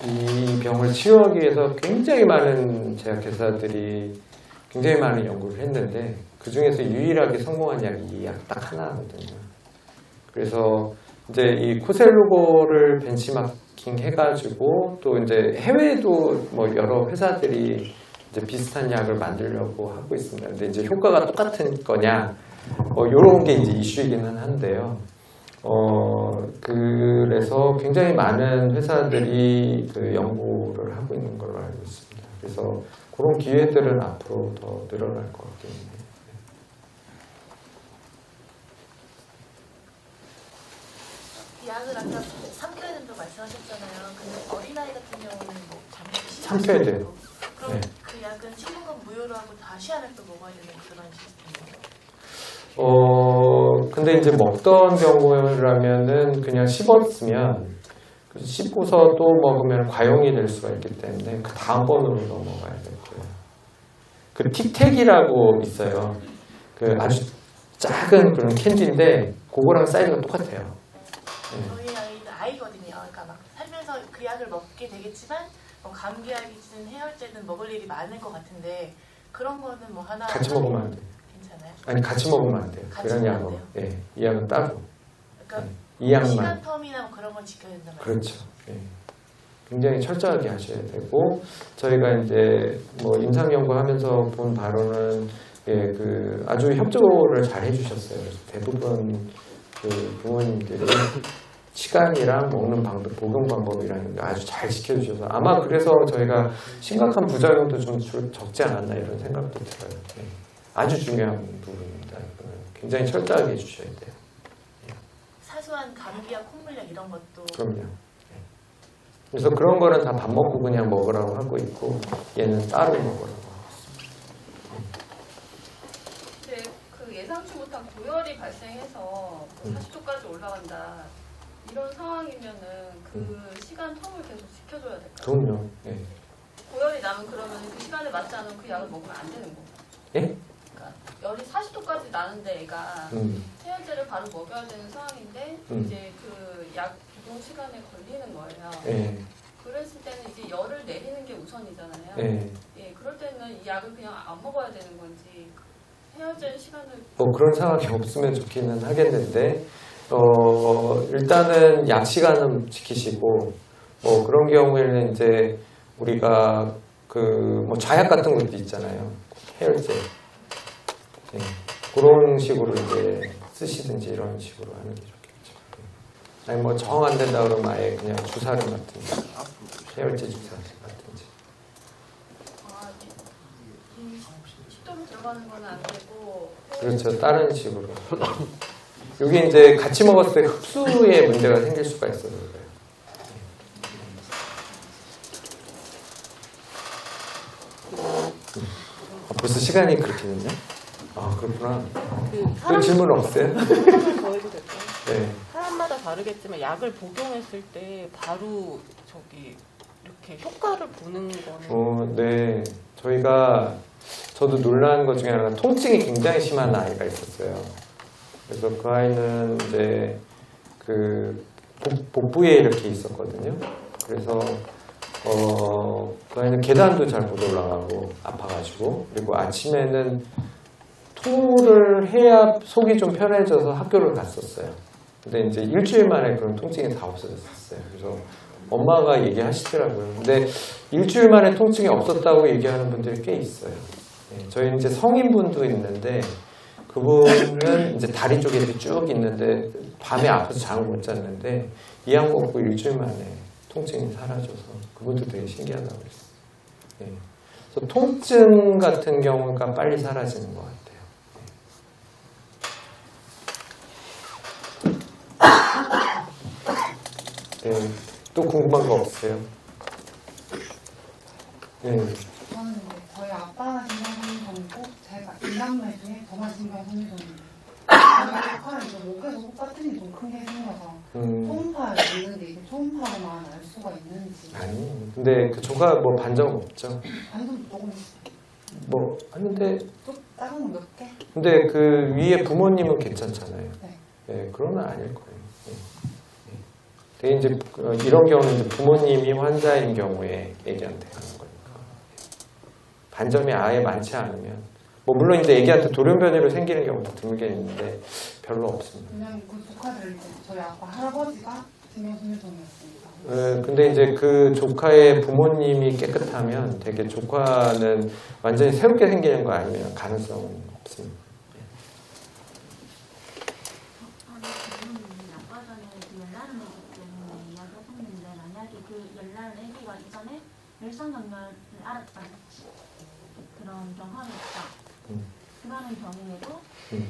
이 병을 치료하기 위해서 굉장히 많은 제약회사들이 굉장히 많은 연구를 했는데 그 중에서 유일하게 성공한 약이 이 약 딱 하나거든요. 그래서 이제 이 코셀루고를 벤치마킹 해가지고 또 이제 해외에도 뭐 여러 회사들이 이제 비슷한 약을 만들려고 하고 있습니다. 근데 이제 효과가 똑같은 거냐, 이런 게 이제 이슈이기는 한데요. 그래서 굉장히 많은 회사들이 그 연구를 하고 있는 걸로 알고 있습니다. 그래서 그런 기회들은 앞으로 더 늘어날 것 같긴 해요. 약을 아까 삼켜야 된다고 말씀하셨잖아요. 근데 어린아이 같은 경우는 뭐 잠시 삼켜야 돼요. 그럼 네. 그 약은 10분간 무효로 하고 다시 하나 또 먹어야 되는 그런 시스템이에요? 근데 이제 먹던 경우라면은 그냥 씹었으면, 씹고서 또 먹으면 과용이 될 수가 있기 때문에 그 다음번으로 넘어가야 되고요. 그 틱택이라고 있어요. 그 아주 작은 그런 캔디인데 그거랑 사이즈가 똑같아요. 저희 아이는 아이거든요. 그러니까 막 살면서 그 약을 먹게 되겠지만 뭐 감기약이든 해열제든 먹을 일이 많을 것 같은데 그런 거는 뭐 하나 같이 먹으면 안 돼요. 괜찮아요? 아니, 같이 먹으면 안 돼요. 같이 그런 먹으면 약은. 안 예, 이 약은 따로. 그러니까 이 약만. 시간 텀이나 뭐 그런 건 지켜야 된단 말이에요. 그렇죠. 예. 굉장히 철저하게 하셔야 되고 저희가 이제 뭐 임상 연구하면서 본 바로는 예, 그 아주 협조를 잘 해주셨어요. 그래서 대부분 그 부모님들이 시간이랑 먹는 방법, 복용 방법이랑 아주 잘 지켜주셔서 아마 그래서 저희가 심각한 부작용도 좀 적지 않았나 이런 생각도 들어요. 네. 아주 중요한 부분입니다. 이거는 굉장히 철저하게 해주셔야 돼요. 사소한 감기와 콧물약 이런 것도 그럼요. 네. 그래서 그런 거는 다 밥 먹고 그냥 먹으라고 하고 있고 얘는 따로 먹으라고 하고 있습니다. 근데 그 예상치 못한 고열이 발생해서 40도까지 올라간다. 이런 상황이면은 그 시간 텀을 계속 지켜줘야 될까요? 그럼요. 네. 고열이 나면 그러면 그 시간에 맞지 않으면 그 약을 먹으면 안 되는 건가요? 예? 그러니까 열이 40도까지 나는데 애가 해열제를 바로 먹여야 되는 상황인데 이제 그 약 복용 시간에 걸리는 거예요. 예. 그랬을 때는 이제 열을 내리는 게 우선이잖아요. 예. 예, 그럴 때는 이 약을 그냥 안 먹어야 되는 건지 해열제 시간을 뭐 그런 상황이 없으면 좋기는 하겠는데 일단은 약 시간은 지키시고 뭐 그런 경우에는 이제 우리가 그 뭐 자약 같은 것도 있잖아요. 해열제. 예. 그런 식으로 이제 쓰시든지 이런 식으로 하는 게 좋겠죠. 아니 뭐 정 안 된다 그러면 아예 그냥 주사를 맞든지 해열제 주사 같은지. 아, 이 식도로 들어가는 건 안 되고 그렇죠. 다른 식으로. 여기 이제 같이 먹었을 때 흡수에 문제가 생길 수가 있어서 그래요. 벌써 시간이 그렇게 됐네? 아, 그렇구나. 또 질문 없어요? 더 해도 될까요? 네. 사람마다 다르겠지만 약을 복용했을 때 바로 저기 이렇게 효과를 보는 거는 네. 저도 놀란 것 중에 하나가 통증이 굉장히 심한 아이가 있었어요. 그래서 그 아이는 이제 그 복부에 이렇게 있었거든요. 그래서 그 아이는 계단도 잘 못 올라가고 아파가지고 그리고 아침에는 토를 해야 속이 좀 편해져서 학교를 갔었어요. 근데 이제 일주일 만에 그런 통증이 다 없어졌었어요. 그래서 엄마가 얘기하시더라고요. 근데 일주일 만에 통증이 없었다고 얘기하는 분들이 꽤 있어요. 네, 저희 이제 성인분도 있는데 그분은 이제 다리 쪽에 이렇게 쭉 있는데 밤에 아파서 잠을 못 잤는데 이 약 먹고 일주일 만에 통증이 사라져서 그분도 되게 신기하다고 그랬어요. 네. 그래서 통증 같은 경우가 빨리 사라지는 것 같아요. 네. 또 궁금한 거 없어요? 네. 저는 이제 저희 아빠가 신경손상이고 제가 이남매 중에 저만 신경손상인데 조카는 이제 목에서 똑같은 게 좀 큰 게 생겨서 초음파를 봤는데 이게 초음파로만 알 수가 있는지 아니, 근데 그 조카 뭐 반점 없죠? 반점 조금 뭐 하는데 좀 작은 몇 개? 근데 그 위에 부모님은 괜찮잖아요. 네. 네, 그러면 아닐 거예요. 네. 네. 되게 이제 이런 경우는 이제 부모님이 환자인 경우에 애기한테 하는 거니까 반점이 아예 많지 않으면 뭐 물론 이제 애기한테 돌연변이로 생기는 경우도 드물게 있는데 별로 없습니다. 그냥 그 조카들 이제 저희 아빠 할아버지가 신경손상이었으니까. 네, 근데 이제 그 조카의 부모님이 깨끗하면 되게 조카는 완전히 새롭게 생기는 거 아니면 가능성은 없습니다. 아까 전에 그 열나는 애기 때문에 이야기하셨는데 만약에 그 열나는 애기가 이전에 열성역열을 알았다는 그런 경험이 있다. 그러는 경우에도 그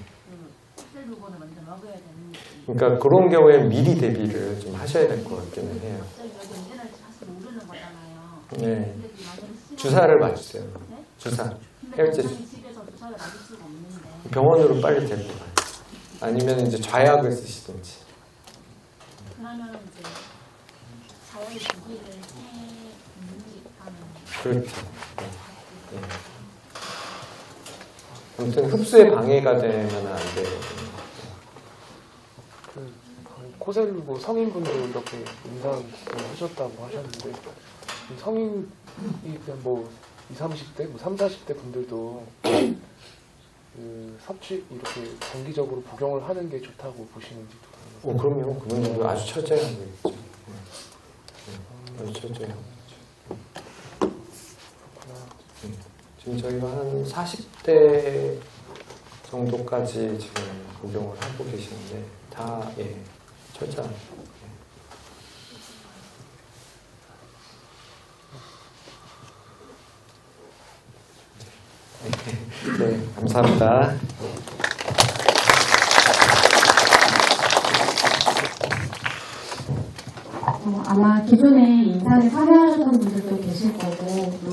셀루곤을 먼저 먹어야 되는지. 그러니까 그런 경우에 미리 대비를 좀 하셔야 될 것 같기는 해요. 갑자기 여기 언제 날지 사실 모르는 거잖아요. 네. 근데 그 만약에 주사를 맞으세요. 네? 주사. 근데 해열제 당연히 집에서 주사를 맞을 수가 없는데. 병원으로 빨리 데리고 가요. 아니면 이제 좌약을 쓰시든지. 그러면 이제 자연의 주기를 하는. 그렇죠. 네. 네. 아무튼 흡수에 방해가 되면 안 되거든요. 코셀루고 성인분들 이렇게 임상을 하셨다고 하셨는데 성인이 그냥 뭐 20, 30대, 뭐 30, 40대 분들도 그 섭취 이렇게 정기적으로 복용을 하는 게 좋다고 보시는지도. 그럼요. 그분들도 아주 철저히 하고 있죠. 아주 맞춰줘요. 지금 저희가 한 40대 정도까지 지금 복용을 하고 계시는데 다 철저한. 네, 감사합니다. 아마 기존에 임상에 참여하셨던 분들도 계실 거고 또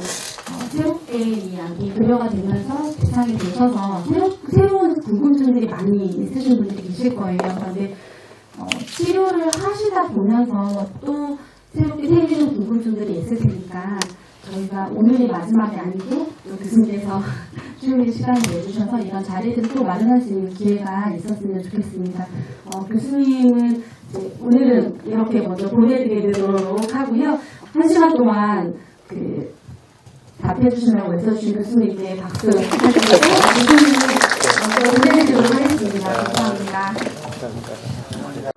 새롭게 이 약이 급여가 되면서 대상이 되셔서 새로운 궁금증들이 많이 있으신 분들이 계실 거예요. 그런데 치료를 하시다 보면서 또 새롭게 생기는 궁금증들이 있을 테니까 저희가 오늘이 마지막이 아니고 또 교수님께서 수요일 시간을 내주셔서 이런 자리들을 또 마련할 수 있는 기회가 있었으면 좋겠습니다. 교수님은 오늘은 이렇게 먼저 보내드리도록 하고요. 1시간 동안 답해주시라고 애써주신 교수님께 박수 부탁드리고 교수님을 먼저 보내드리도록 하겠습니다. 감사합니다. 감사합니다.